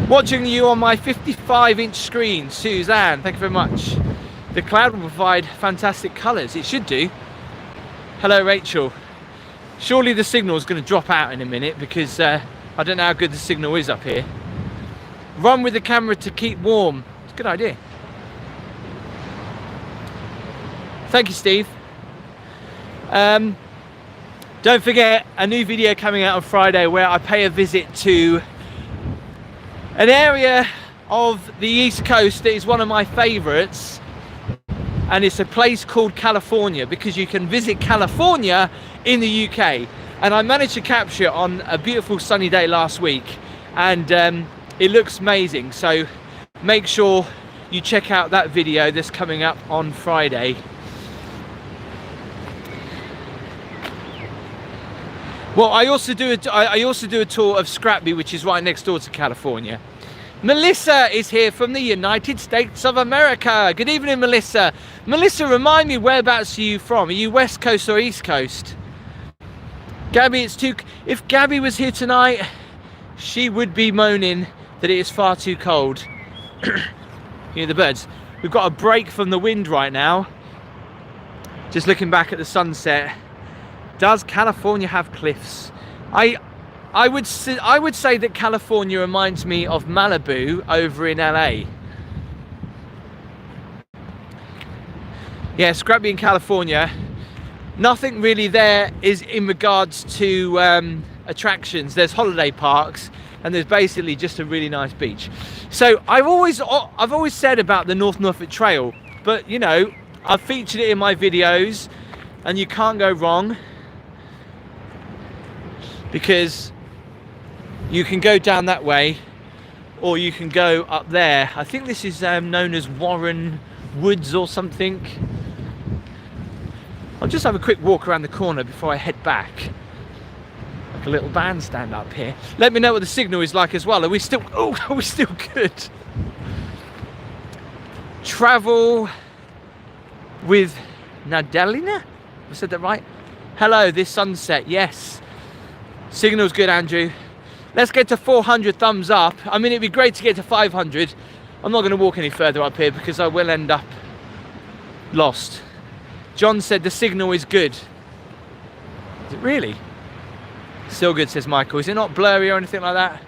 [SPEAKER 1] Watching you on my 55-inch screen, Suzanne, thank you very much. The cloud will provide fantastic colours, it should do. Hello, Rachel. Surely the signal is going to drop out in a minute, because I don't know how good the signal is up here. Run with the camera to keep warm. It's a good idea. Thank you, Steve. Don't forget, a new video coming out on Friday where I pay a visit to an area of the East Coast that is one of my favourites, and it's a place called California, because you can visit California in the UK. And I managed to capture it on a beautiful sunny day last week, and it looks amazing. So make sure you check out that video that's coming up on Friday. Well, I also do a tour of Scrapby, which is right next door to California. Melissa is here from the United States of America. Good evening, Melissa. Melissa, remind me, whereabouts are you from? Are you West Coast or East Coast? Gabby, if Gabby was here tonight, she would be moaning that it is far too cold. You hear the birds? We've got a break from the wind right now. Just looking back at the sunset. Does California have cliffs? I would say that California reminds me of Malibu over in LA. Yeah, Scrapby in California. Nothing really there is in regards to attractions. There's holiday parks, and there's basically just a really nice beach. So I've always said about the North Norfolk Trail, but you know, I've featured it in my videos, and you can't go wrong, because you can go down that way, or you can go up there. I think this is known as Warren Woods or something. I'll just have a quick walk around the corner before I head back. Like a little bandstand up here. Let me know what the signal is like as well. Are we still, oh, are we still good? Travel with Nadalina? I said that right? Hello, this sunset, yes. Signal's good, Andrew. Let's get to 400 thumbs up. I mean, it'd be great to get to 500. I'm not going to walk any further up here because I will end up lost. John said the signal is good. Is it really? Still good, says Michael. Is it not blurry or anything like that?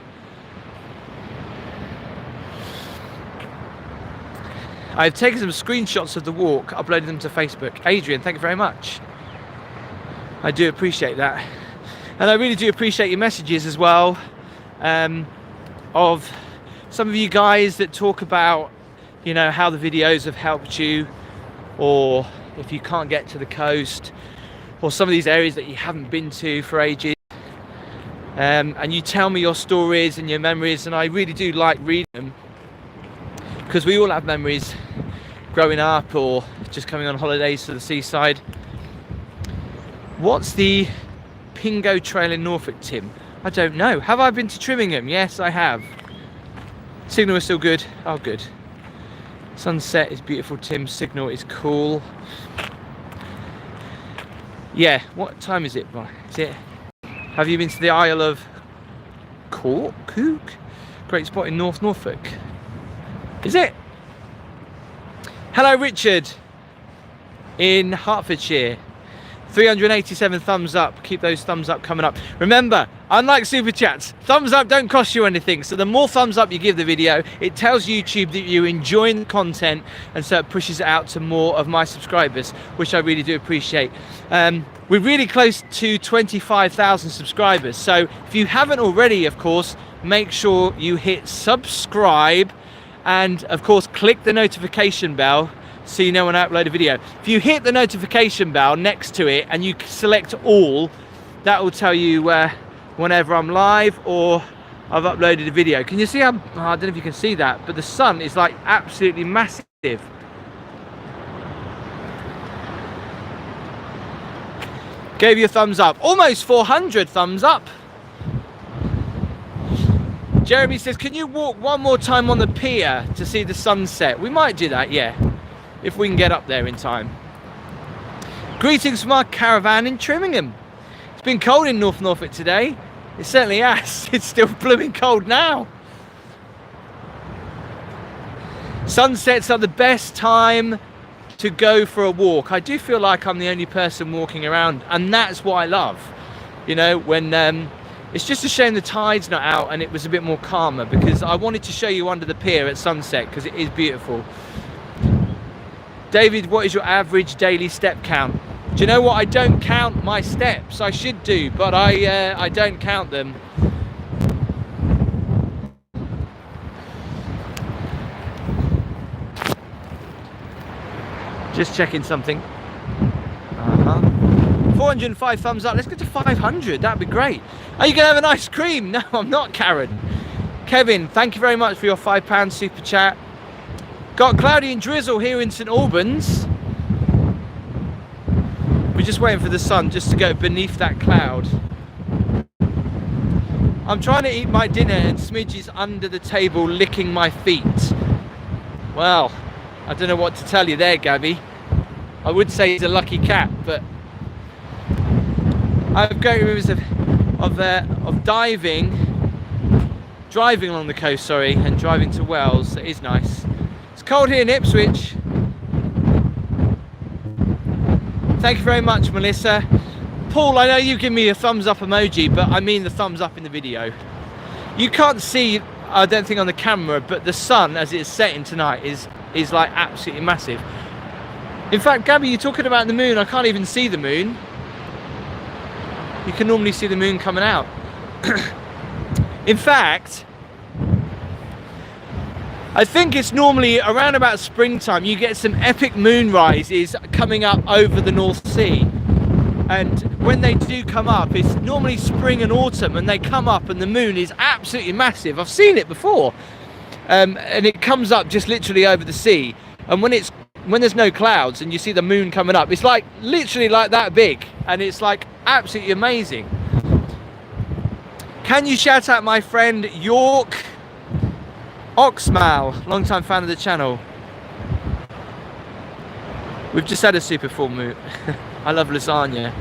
[SPEAKER 1] I've taken some screenshots of the walk, uploaded them to Facebook. Adrian, thank you very much. I do appreciate that. And I really do appreciate your messages as well, of some of you guys that talk about, you know, how the videos have helped you, or if you can't get to the coast, or some of these areas that you haven't been to for ages. And you tell me your stories and your memories, and I really do like reading them, because we all have memories growing up or just coming on holidays to the seaside. What's the Pingo Trail in Norfolk, Tim? I don't know. Have I been to Sheringham? Yes, I have. Signal is still good. Oh, good. Sunset is beautiful, Tim. Signal is cool. Yeah, what time is it? Is it? Have you been to the Isle of Cook? Great spot in North Norfolk. Is it? Hello, Richard in Hertfordshire. 387 thumbs up. Keep those thumbs up coming up. Remember, unlike super chats, thumbs up don't cost you anything. So the more thumbs up you give the video, it tells YouTube that you're enjoying the content, and so it pushes it out to more of my subscribers, which I really do appreciate. We're really close to 25,000 subscribers. So if you haven't already, of course, make sure you hit subscribe, and of course click the notification bell so you know when I upload a video. If you hit the notification bell next to it and you select all, that will tell you whenever I'm live or I've uploaded a video. Can you see how, oh, I don't know if you can see that, but the sun is like absolutely massive. Gave you a thumbs up. Almost 400 thumbs up. Jeremy says, can you walk one more time on the pier to see the sunset? We might do that, yeah, if we can get up there in time. Greetings from our caravan in Sheringham. It's been cold in North Norfolk today. It certainly has. It's still blooming cold now. Sunsets are the best time to go for a walk. I do feel like I'm the only person walking around, and that's what I love. You know, when it's just a shame the tide's not out and it was a bit more calmer, because I wanted to show you under the pier at sunset because it is beautiful. David, what is your average daily step count? Do you know what? I don't count my steps. I should do, but I don't count them. Just checking something. 405 thumbs up. Let's get to 500. That'd be great. Are you gonna have an ice cream? No, I'm not, Karen. Kevin, thank you very much for your £5 super chat. Got cloudy and drizzle here in St Albans. We're just waiting for the sun just to go beneath that cloud. I'm trying to eat my dinner and Smidge is under the table licking my feet. Well, I don't know what to tell you there, Gabby. I would say he's a lucky cat, but I've great memories of driving along the coast, sorry, and driving to Wales. It is nice. It's cold here in Ipswich. Thank you very much, Melissa. Paul, I know you give me a thumbs up emoji, but I mean the thumbs up in the video. You can't see, I don't think, on the camera, but the sun as it's setting tonight is like absolutely massive. In fact, Gabby, you're talking about the moon. I can't even see the moon. You can normally see the moon coming out. In fact, I think it's normally around about springtime you get some epic moon rises coming up over the North Sea. And when they do come up, it's normally spring and autumn, and they come up and the moon is absolutely massive. I've seen it before. and it comes up just literally over the sea. And when there's no clouds and you see the moon coming up, it's like literally like that big, and it's like absolutely amazing. Can you shout out my friend York Oxmal, long-time fan of the channel? We've just had a super full moon. I love lasagna.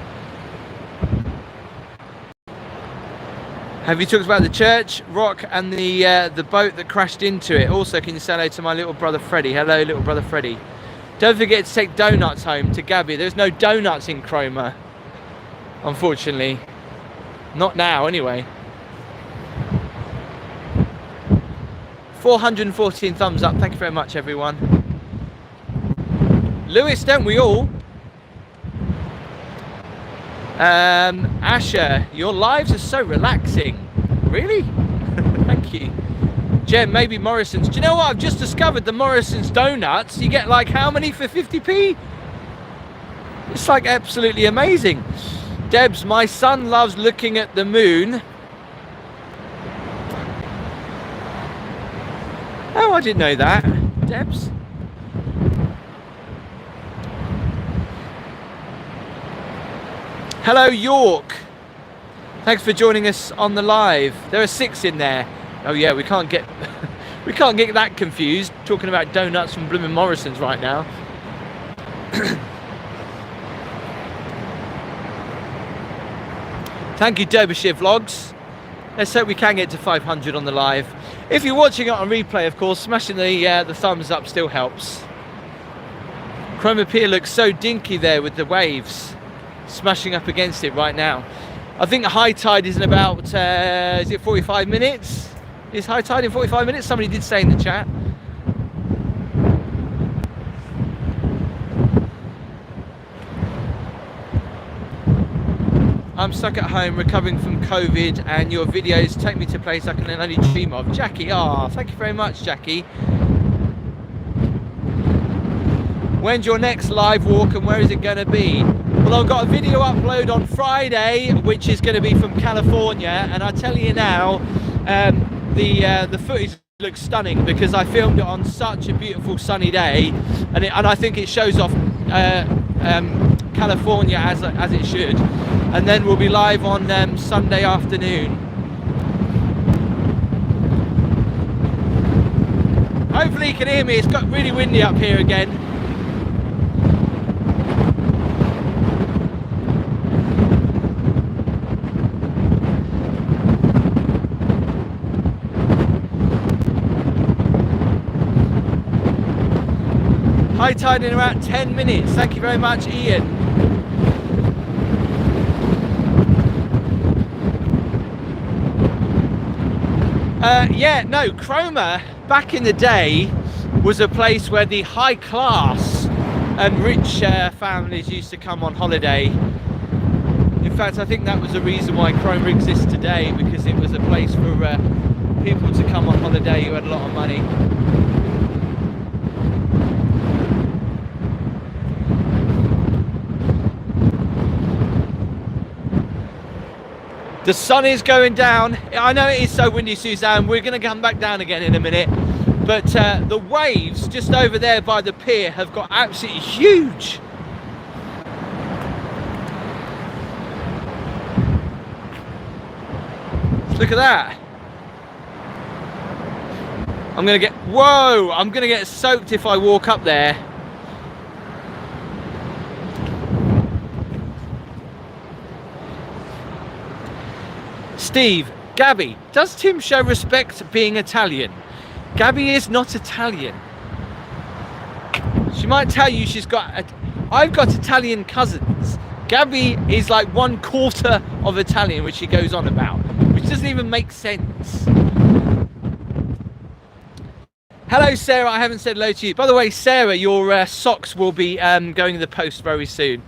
[SPEAKER 1] Have you talked about the church rock and the boat that crashed into it? Also, can you say hello to my little brother Freddie? Hello, little brother Freddie. Don't forget to take donuts home to Gabby. There's no donuts in Cromer, unfortunately. Not now, anyway. 414 thumbs up. Thank you very much, everyone. Lewis, don't we all? Asher, your lives are so relaxing. Really? Thank you. Jem, maybe Morrison's. Do you know what? I've just discovered the Morrison's donuts. You get like how many for 50p? It's like absolutely amazing. Debs, my son loves looking at the moon. Oh, I didn't know that. Debs. Hello, York. Thanks for joining us on the live. There are 6 in there. Oh yeah, we can't get we can't get that confused talking about donuts from Bloomin' Morrison's right now. Thank you, Derbyshire Vlogs. Let's hope we can get to 500 on the live. If you're watching it on replay, of course, smashing the thumbs up still helps. Cromer Pier looks so dinky there with the waves smashing up against it right now. I think high tide is in about, is it 45 minutes? Is high tide in 45 minutes? Somebody did say in the chat. I'm stuck at home recovering from COVID, and your videos take me to a place I can only dream of. Jackie, thank you very much, Jackie. When's your next live walk and where is it going to be? Well, I've got a video upload on Friday, which is going to be from California, and I tell you now, the footage looks stunning because I filmed it on such a beautiful sunny day, and I think it shows off California as it should. And then we'll be live on Sunday afternoon. Hopefully you can hear me. It's got really windy up here again. High tide in around 10 minutes. Thank you very much, Ian. Yeah, no, Cromer back in the day was a place where the high class and rich families used to come on holiday. In fact, I think that was the reason why Cromer exists today, because it was a place for people to come on holiday who had a lot of money. The sun is going down. I know it is so windy, Suzanne. We're going to come back down again in a minute. But the waves just over there by the pier have got absolutely huge. Look at that. I'm going to get soaked if I walk up there. Steve, Gabby, does Tim show respect being Italian? Gabby is not Italian. She might tell you I've got Italian cousins. Gabby is like 1/4 of Italian, which she goes on about, which doesn't even make sense. Hello, Sarah. I haven't said hello to you. By the way, Sarah, your socks will be going in the post very soon.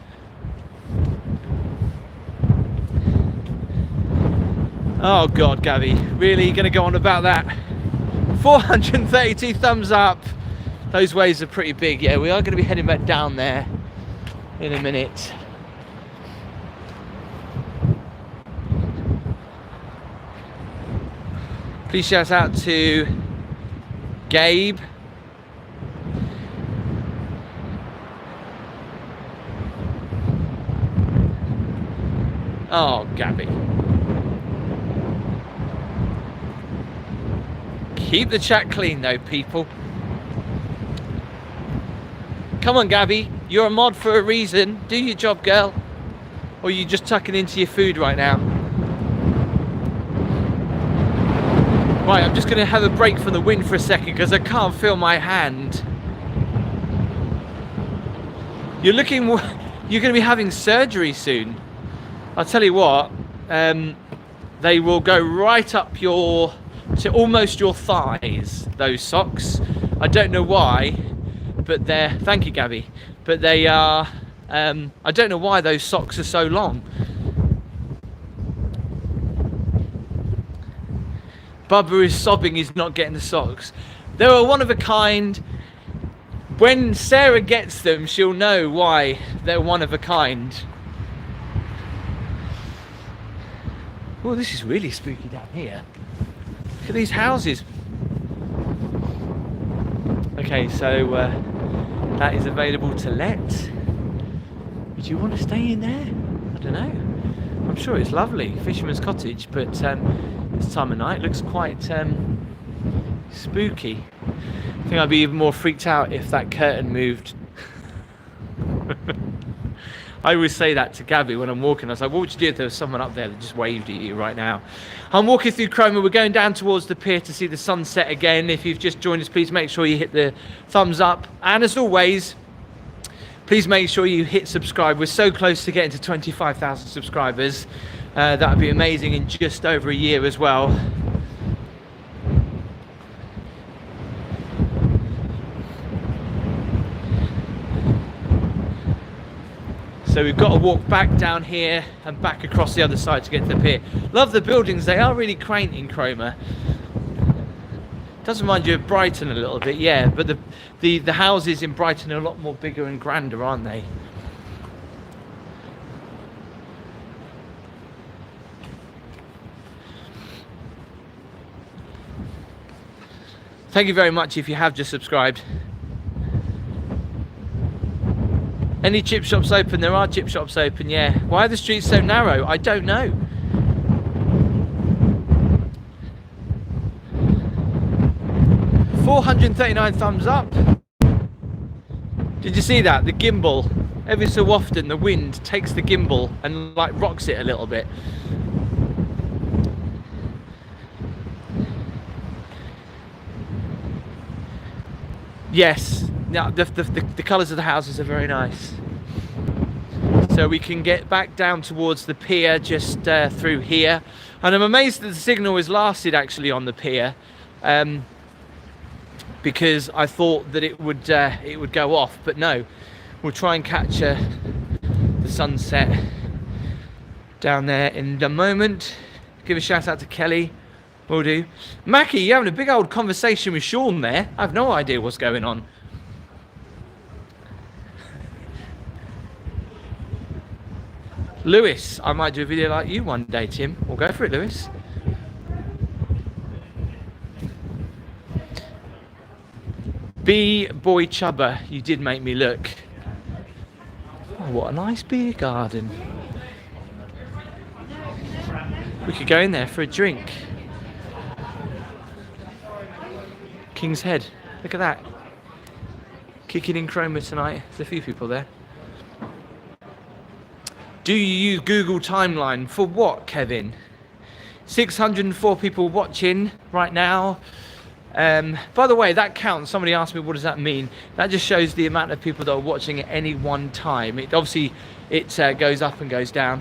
[SPEAKER 1] Oh God, Gabby, really gonna go on about that? 432 thumbs up. Those waves are pretty big. Yeah, we are gonna be heading back down there in a minute. Please shout out to Gabe. Oh, Gabby. Keep the chat clean though, people. Come on, Gabby. You're a mod for a reason. Do your job, girl. Or are you just tucking into your food right now? Right, I'm just going to have a break from the wind for a second because I can't feel my hand. You're going to be having surgery soon. I'll tell you what, they will go right up to almost your thighs, those socks. I don't know why, but thank you, Gabby, but they are, I don't know why those socks are so long. Bubba is sobbing he's not getting the socks. They are one of a kind. When Sarah gets them, she'll know why they're one of a kind. Oh, this is really spooky down here. Look at these houses. Okay, so that is available to let. Would you want to stay in there? I don't know. I'm sure it's lovely, fisherman's cottage, but this time of night looks quite spooky. I think I'd be even more freaked out if that curtain moved. I always say that to Gabby when I'm walking. I was like, what would you do if there was someone up there that just waved at you right now? I'm walking through Cromer. We're going down towards the pier to see the sunset again. If you've just joined us, please make sure you hit the thumbs up. And as always, please make sure you hit subscribe. We're so close to getting to 25,000 subscribers. That would be amazing in just over a year as well. So we've got to walk back down here and back across the other side to get to the pier. Love the buildings, they are really quaint in Cromer. Does remind you of Brighton a little bit, yeah, but the houses in Brighton are a lot more bigger and grander, aren't they? Thank you very much if you have just subscribed. Any chip shops open? There are chip shops open, yeah. Why are the streets so narrow? I don't know. $439 thumbs up. Did you see that? The gimbal. Every so often the wind takes the gimbal and like rocks it a little bit. Yes. Now, the colours of the houses are very nice. So we can get back down towards the pier just through here. And I'm amazed that the signal has lasted actually on the pier, because I thought that it would go off, but no. We'll try and catch the sunset down there in a moment. Give a shout out to Kelly. Will do. Mackie, you're having a big old conversation with Sean there. I have no idea what's going on. Lewis, I might do a video like you one day, Tim. We'll go for it, Lewis. B-boy Chubber, you did make me look. Oh, what a nice beer garden. We could go in there for a drink. King's Head, look at that. Kicking in Cromer tonight. There's a few people there. Do you use Google Timeline? For what, Kevin? 604 people watching right now. By the way, that counts. Somebody asked me, what does that mean? That just shows the amount of people that are watching at any one time. It obviously goes up and goes down.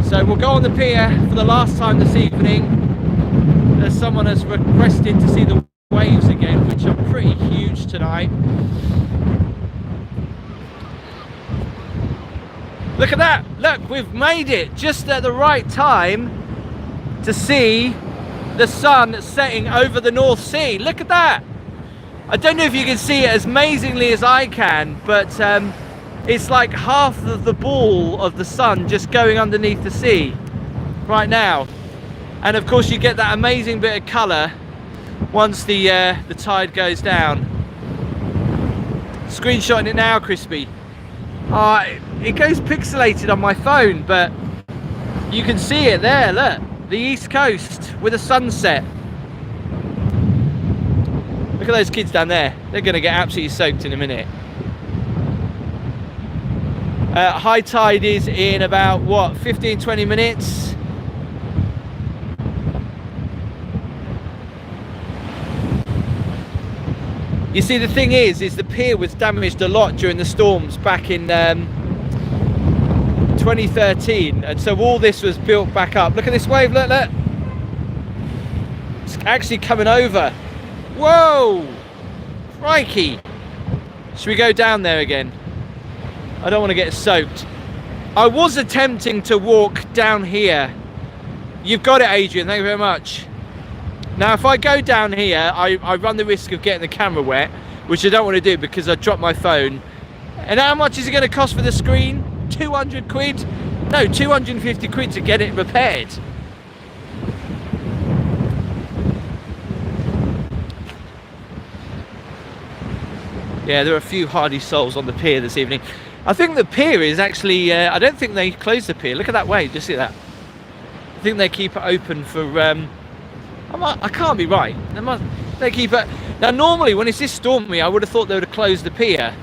[SPEAKER 1] So we'll go on the pier for the last time this evening, as someone has requested to see the waves again, which are pretty huge tonight. Look at that! Look, we've made it just at the right time to see the sun setting over the North Sea. Look at that! I don't know if you can see it as amazingly as I can, but it's like half of the ball of the sun just going underneath the sea right now. And of course you get that amazing bit of colour once the tide goes down. Screenshotting it now, Crispy. It goes pixelated on my phone, but you can see it there. Look, the east coast with a sunset. Look at those kids down there. They're going to get absolutely soaked in a minute. High tide is in about, what, 15-20 minutes? You see, the thing is the pier was damaged a lot during the storms back in 2013, and so all this was built back up. Look at this wave, look. It's actually coming over. Whoa! Crikey! Should we go down there again? I don't want to get soaked. I was attempting to walk down here. You've got it, Adrian, thank you very much. Now if I go down here, I run the risk of getting the camera wet, which I don't want to do because I dropped my phone. And how much is it going to cost for the screen? 200 quid? No, 250 quid to get it repaired. Yeah, there are a few hardy souls on the pier this evening. I think the pier is actually, I don't think they close the pier. Look at that wave, do you see that? I think they keep it open for, I can't be right. They keep it. Now normally when it's this stormy, I would have thought they would have closed the pier.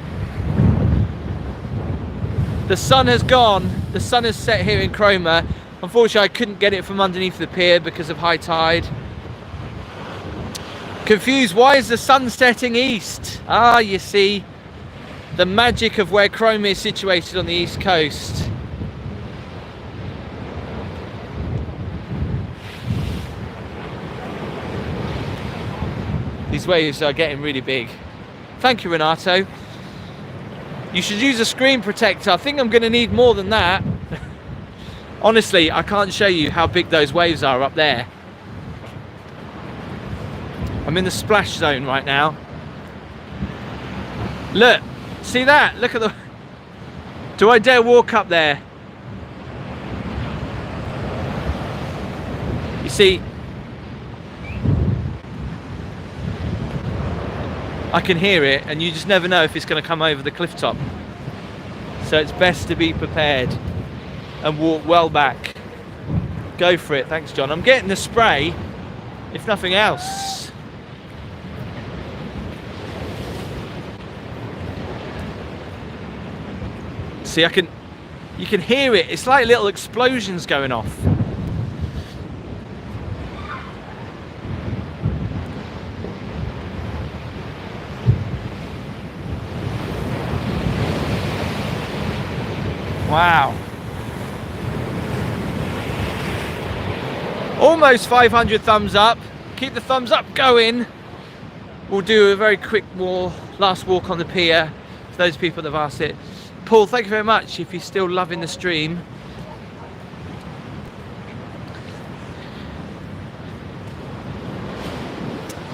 [SPEAKER 1] The sun has gone, the sun has set here in Cromer. Unfortunately I couldn't get it from underneath the pier because of high tide. Confused, why is the sun setting east? Ah, you see, the magic of where Cromer is situated on the east coast. These waves are getting really big. Thank you, Renato. You should use a screen protector. I think I'm going to need more than that. Honestly, I can't show you how big those waves are up there. I'm in the splash zone right now. Look, see that? Look at the... Do I dare walk up there? You see, I can hear it, and you just never know if it's going to come over the cliff top. So it's best to be prepared and walk well back. Go for it. Thanks, John. I'm getting the spray, if nothing else. See, you can hear it. It's like little explosions going off. Wow. Almost 500 thumbs up. Keep the thumbs up going. We'll do a very quick last walk on the pier for those people that have asked it. Paul, thank you very much if you're still loving the stream.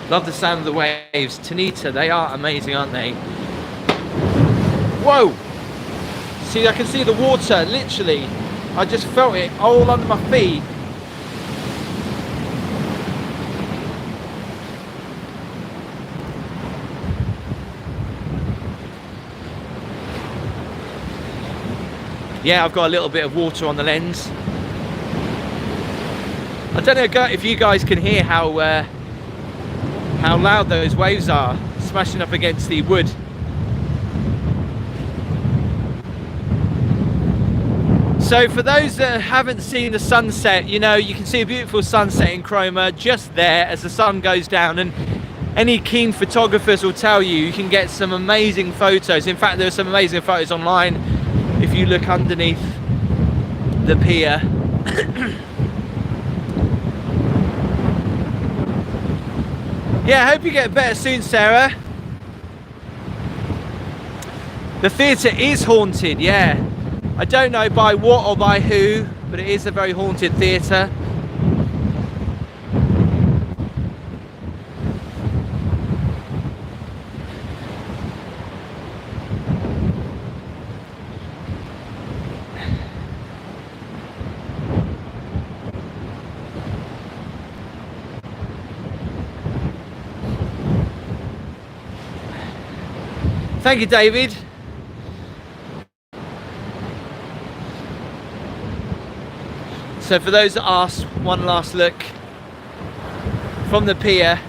[SPEAKER 1] Love the sound of the waves. Tanita, they are amazing, aren't they? Whoa! See, I can see the water, literally. I just felt it all under my feet. Yeah, I've got a little bit of water on the lens. I don't know if you guys can hear how loud those waves are smashing up against the wood. So for those that haven't seen the sunset, you know, you can see a beautiful sunset in Cromer just there as the sun goes down, and any keen photographers will tell you can get some amazing photos. In fact, there are some amazing photos online if you look underneath the pier. Yeah, I hope you get better soon, Sarah. The theatre is haunted, yeah. I don't know by what or by who, but it is a very haunted theatre. Thank you, David. So for those that asked, one last look from the pier.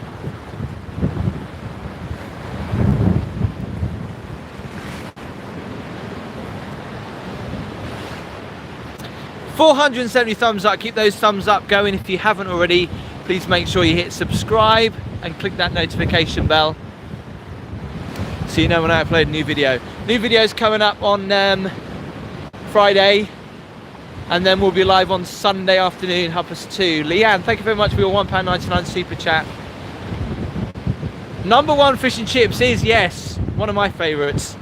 [SPEAKER 1] $470 thumbs up. Keep those thumbs up going. If you haven't already, please make sure you hit subscribe and click that notification bell so you know when I upload a new video. New videos coming up on Friday, and then we'll be live on Sunday afternoon, 2:30. Leanne, thank you very much for your £1.99 super chat. Number one fish and chips is, yes, one of my favourites.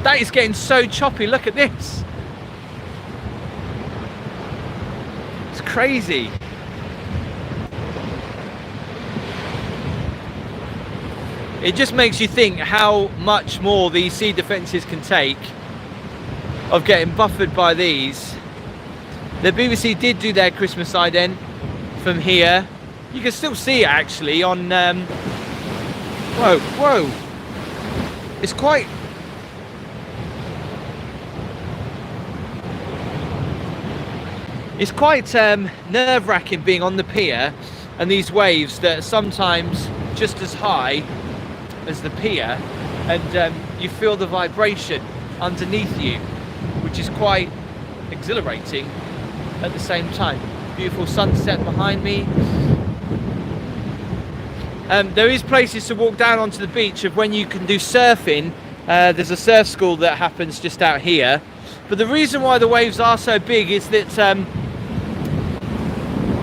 [SPEAKER 1] That is getting so choppy. Look at this. It's crazy. It just makes you think how much more these sea defences can take of getting buffered by these. The BBC did do their Christmas ident from here. You can still see it actually on whoa, it's quite nerve-wracking being on the pier and these waves that are sometimes just as high as the pier, and you feel the vibration underneath you, which is quite exhilarating at the same time. Beautiful sunset behind me. There is places to walk down onto the beach of when you can do surfing. There's a surf school that happens just out here, but the reason why the waves are so big is that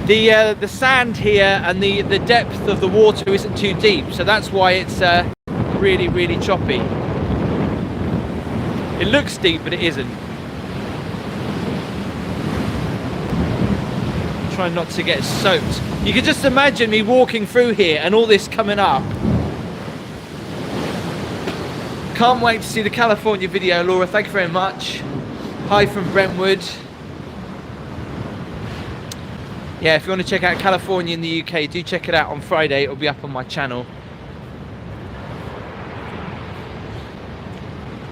[SPEAKER 1] the sand here and the depth of the water isn't too deep, so that's why it's really choppy. It looks deep, but it isn't. Trying not to get soaked. You can just imagine me walking through here and all this coming up. Can't wait to see the California video, Laura. Thank you very much. Hi from Brentwood. Yeah, if you want to check out California in the UK, do check it out on Friday. It'll be up on my channel.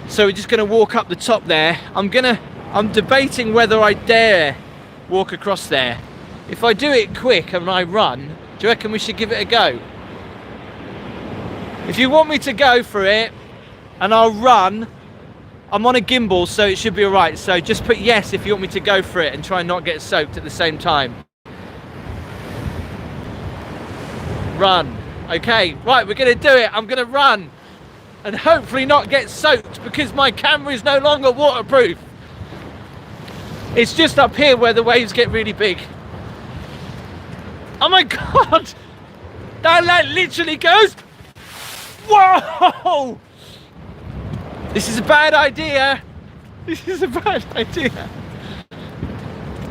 [SPEAKER 1] So we're just going to walk up the top there. I'm debating whether I dare walk across there. If I do it quick and I run, do you reckon we should give it a go? If you want me to go for it and I'll run, I'm on a gimbal, so it should be alright. So just put yes if you want me to go for it and try and not get soaked at the same time. Run. Okay, right, we're going to do it. I'm going to run and hopefully not get soaked because my camera is no longer waterproof. It's just up here where the waves get really big. Oh my god! That literally goes... Whoa! This is a bad idea. This is a bad idea.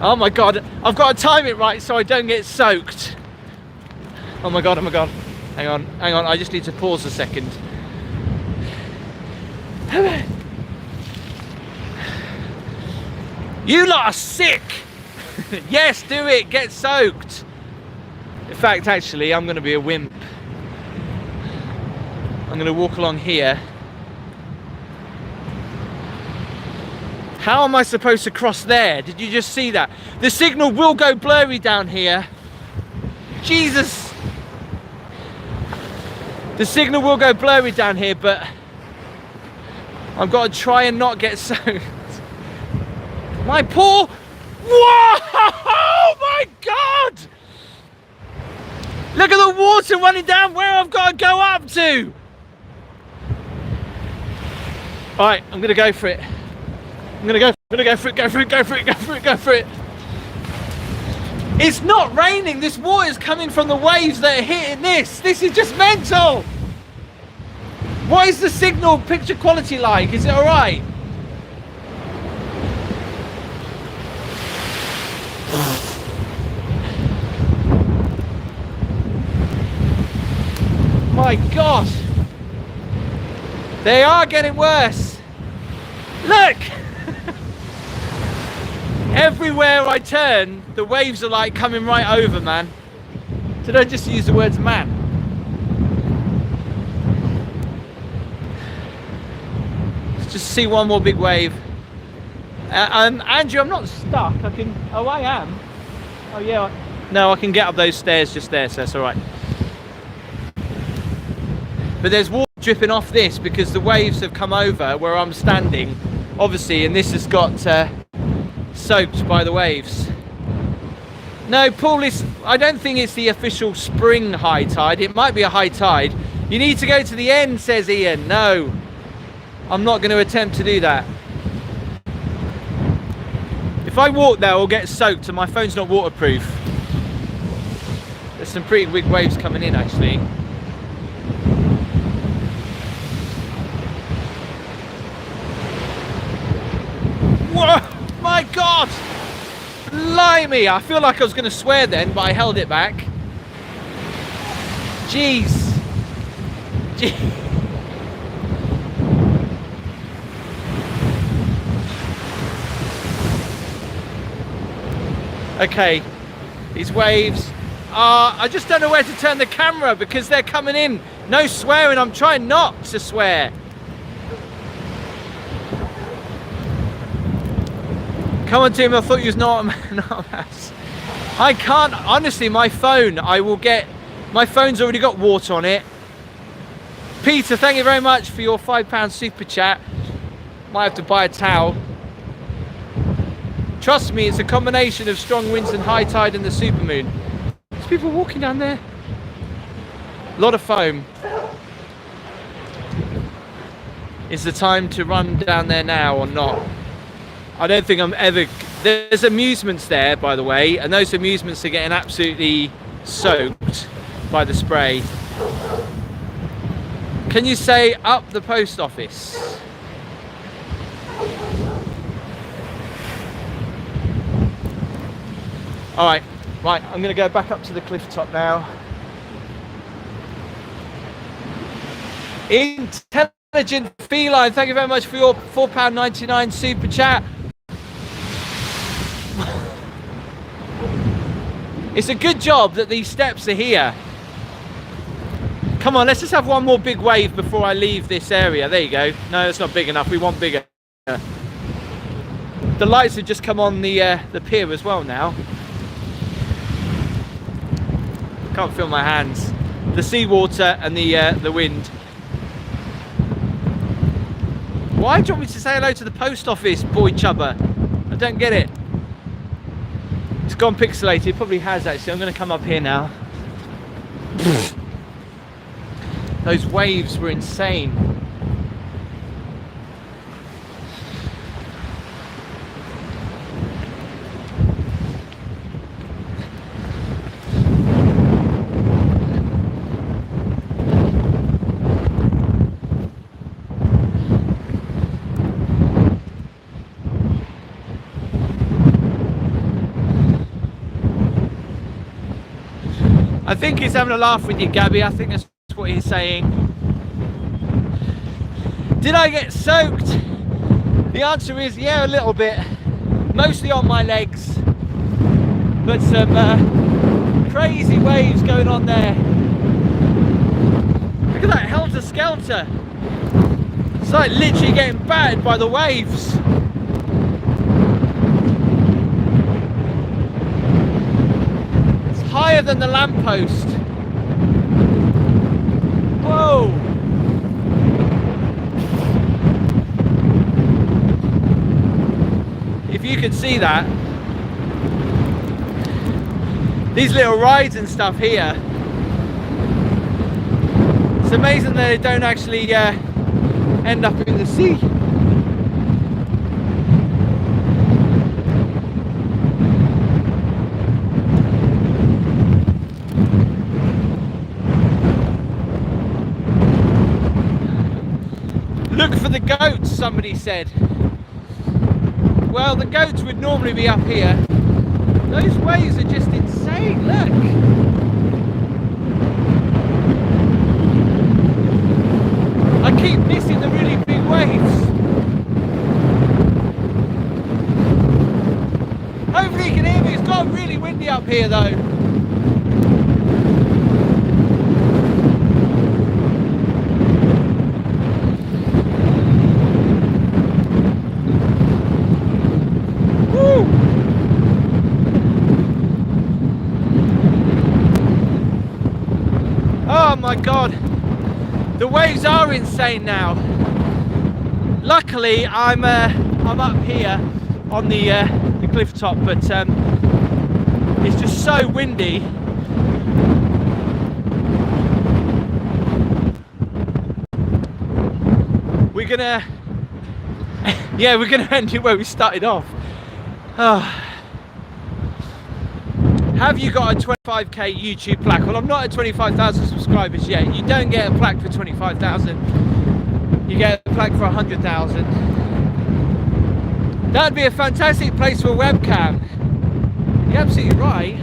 [SPEAKER 1] Oh my god, I've got to time it right so I don't get soaked. Oh my god, oh my god. Hang on, I just need to pause a second. You lot are sick! Yes, do it, get soaked. In fact, actually, I'm going to be a wimp. I'm going to walk along here. How am I supposed to cross there? Did you just see that? The signal will go blurry down here. Jesus! The signal will go blurry down here, but I've got to try and not get soaked. My poor... Whoa! Oh my god! Look at the water running down where I've got to go up to! Alright, I'm gonna go for it. I'm gonna go for it. It's not raining, this water's coming from the waves that are hitting this. This is just mental! What is the signal picture quality like? Is it alright? My God, they are getting worse. Look, everywhere I turn, the waves are like coming right over, man. So don't just use the words man. see one more big wave. Andrew, I'm not stuck. I can. Oh, I am. Oh yeah. No, I can get up those stairs just there, so that's all right. But there's water dripping off this because the waves have come over where I'm standing, obviously, and this has got soaked by the waves. No, Paul, I don't think it's the official spring high tide. It might be a high tide. You need to go to the end, says Ian. No, I'm not going to attempt to do that. If I walk there, I'll get soaked and my phone's not waterproof. There's some pretty big waves coming in, actually. Whoa, my God! Blimey, I feel like I was going to swear then, but I held it back. Jeez. Okay, these waves are... I just don't know where to turn the camera because they're coming in. No swearing, I'm trying not to swear. Come on, Tim, I thought you was not a mouse. I can't, honestly, my phone, my phone's already got water on it. Peter, thank you very much for your £5 super chat. Might have to buy a towel. Trust me, it's a combination of strong winds and high tide and the supermoon. There's people walking down there. A lot of foam. Is the time to run down there now or not? I don't think I'm ever... There's amusements there, by the way, and those amusements are getting absolutely soaked by the spray. Can you say up the post office? All right, I'm going to go back up to the cliff top now. Intelligent Feline, thank you very much for your £4.99 super chat. It's a good job that these steps are here. Come on, let's just have one more big wave before I leave this area. There you go. No, it's not big enough. We want bigger. The lights have just come on the pier as well now. Can't feel my hands. The seawater and the wind. Why do you want me to say hello to the post office, boy chubber? I don't get it. It's gone pixelated. It probably has actually. I'm going to come up here now. Those waves were insane. I think he's having a laugh with you, Gabby. I think that's what he's saying. Did I get soaked? The answer is yeah, a little bit. Mostly on my legs. But some crazy waves going on there. Look at that helter-skelter. It's like literally getting battered by the waves. Higher than the lamppost. Whoa! If you could see that. These little rides and stuff here. It's amazing that they don't actually end up in the sea. Look for the goats, somebody said. Well, the goats would normally be up here. Those waves are just insane, look. I keep missing the really big waves. Hopefully you can hear me. It's got really windy up here though. my god, the waves are insane now. Luckily I'm up here on the cliff top, but it's just so windy. We're gonna end it where we started off. Have you got a 25k YouTube plaque? Well, I'm not at 25,000 subscribers yet. You don't get a plaque for 25,000. You get a plaque for 100,000. That'd be a fantastic place for a webcam. You're absolutely right.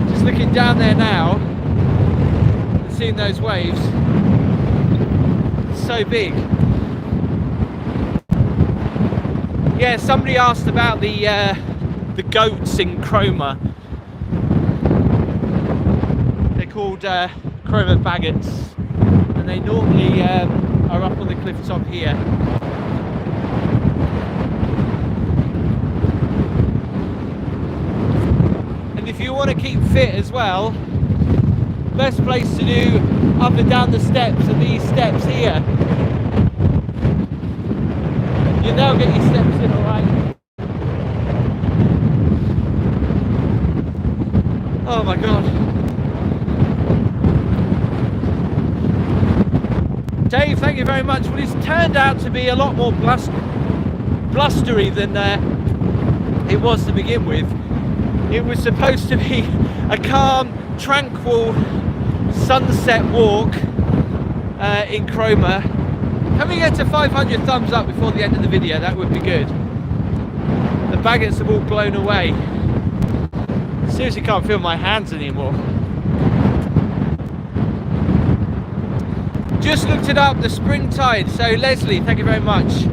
[SPEAKER 1] Just looking down there now and seeing those waves. It's so big. Yeah, somebody asked about the goats in Cromer. They're called Cromer Bagots, and they normally are up on the cliff top here. And if you want to keep fit as well, best place to do up and down the steps are these steps here. They'll get your steps in, alright? Oh my god. Dave, thank you very much. Well, it's turned out to be a lot more blustery than it was to begin with. It was supposed to be a calm, tranquil sunset walk in Cromer. Can we get to 500 thumbs up before the end of the video? That would be good. The Bagots have all blown away. Seriously can't feel my hands anymore. Just looked it up, the spring tide. So Leslie, thank you very much.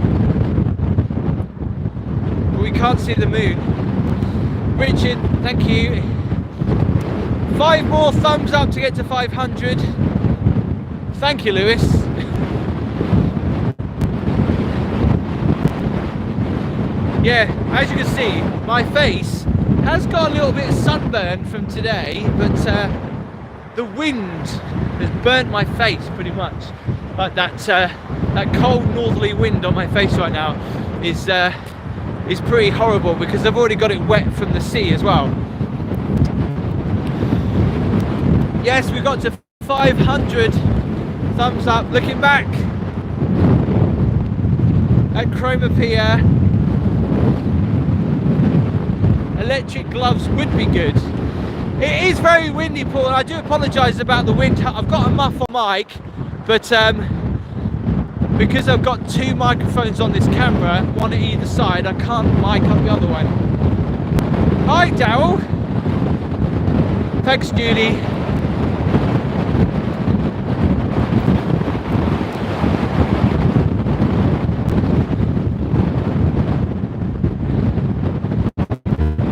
[SPEAKER 1] But we can't see the moon. Richard, thank you. 5 more thumbs up to get to 500. Thank you, Lewis. Yeah, as you can see, my face has got a little bit of sunburn from today, but the wind has burnt my face pretty much. Like that cold northerly wind on my face right now is pretty horrible, because I've already got it wet from the sea as well. Yes, we got to 500 thumbs up. Looking back at Cromer Pier, electric gloves would be good. It is very windy, Paul, and I do apologise about the wind. I've got a muff on mic, but because I've got 2 microphones on this camera, one at either side, I can't mic up the other one. Hi, Daryl. Thanks, Julie.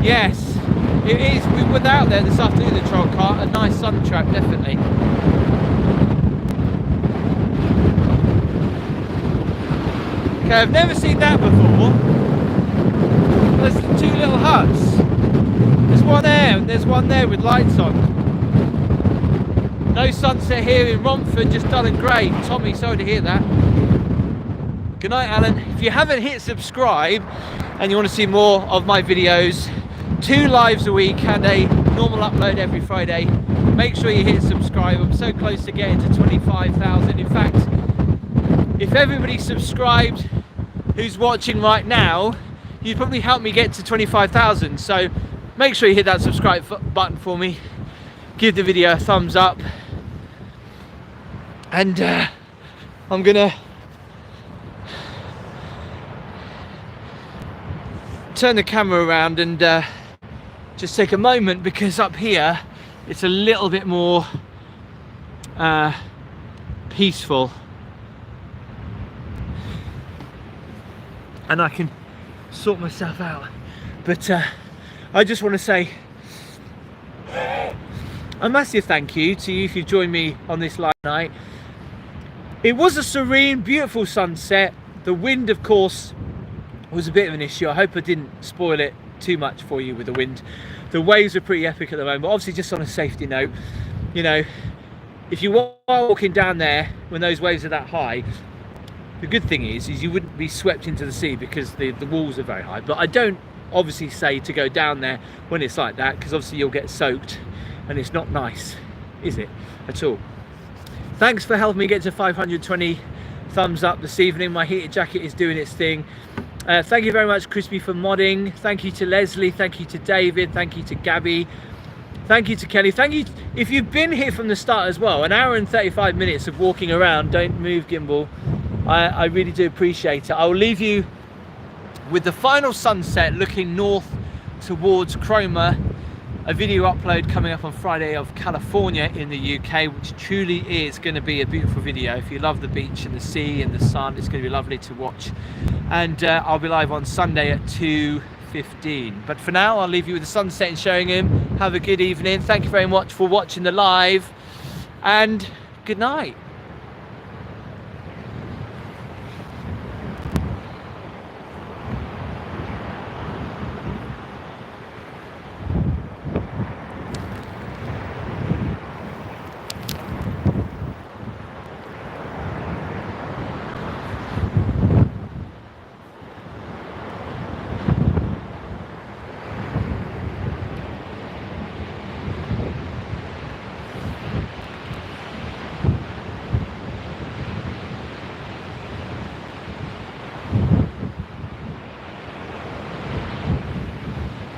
[SPEAKER 1] Yes, it is. We were out there this afternoon, the troll cart. A nice sun trap, definitely. Okay, I've never seen that before. There's 2 little huts. There's one there, and there's one there with lights on. No sunset here in Romford, just dull and grey. Tommy, sorry to hear that. Good night, Alan. If you haven't hit subscribe and you want to see more of my videos, 2 lives a week and a normal upload every Friday, make sure you hit subscribe. I'm so close to getting to 25,000. In fact, if everybody subscribed who's watching right now, you'd probably help me get to 25,000. So make sure you hit that subscribe button for me, give the video a thumbs up, and I'm gonna turn the camera around and just take a moment, because up here it's a little bit more peaceful, and I can sort myself out. But I just want to say a massive thank you to you if you joined me on this live night. It was a serene, beautiful sunset. The wind, of course, was a bit of an issue. I hope I didn't spoil it too much for you with the wind. The waves are pretty epic at the moment, but obviously, just on a safety note, you know, if you are walking down there when those waves are that high, the good thing is you wouldn't be swept into the sea because the walls are very high. But I don't obviously say to go down there when it's like that, because obviously you'll get soaked and it's not nice, is it, at all? Thanks for helping me get to 520 thumbs up this evening. My heated jacket is doing its thing. Thank you very much, Crispy, for modding. Thank you to Leslie, thank you to David, thank you to Gabby, thank you to Kelly, thank you. If you've been here from the start as well, an hour and 35 minutes of walking around, don't move gimbal, I really do appreciate it. I'll leave you with the final sunset looking north towards Cromer, a video upload coming up on Friday of California in the UK, which truly is going to be a beautiful video. If you love the beach and the sea and the sun, it's going to be lovely to watch. And I'll be live on Sunday at 2:15. But for now, I'll leave you with the sunset in Sheringham. Have a good evening. Thank you very much for watching the live, and good night.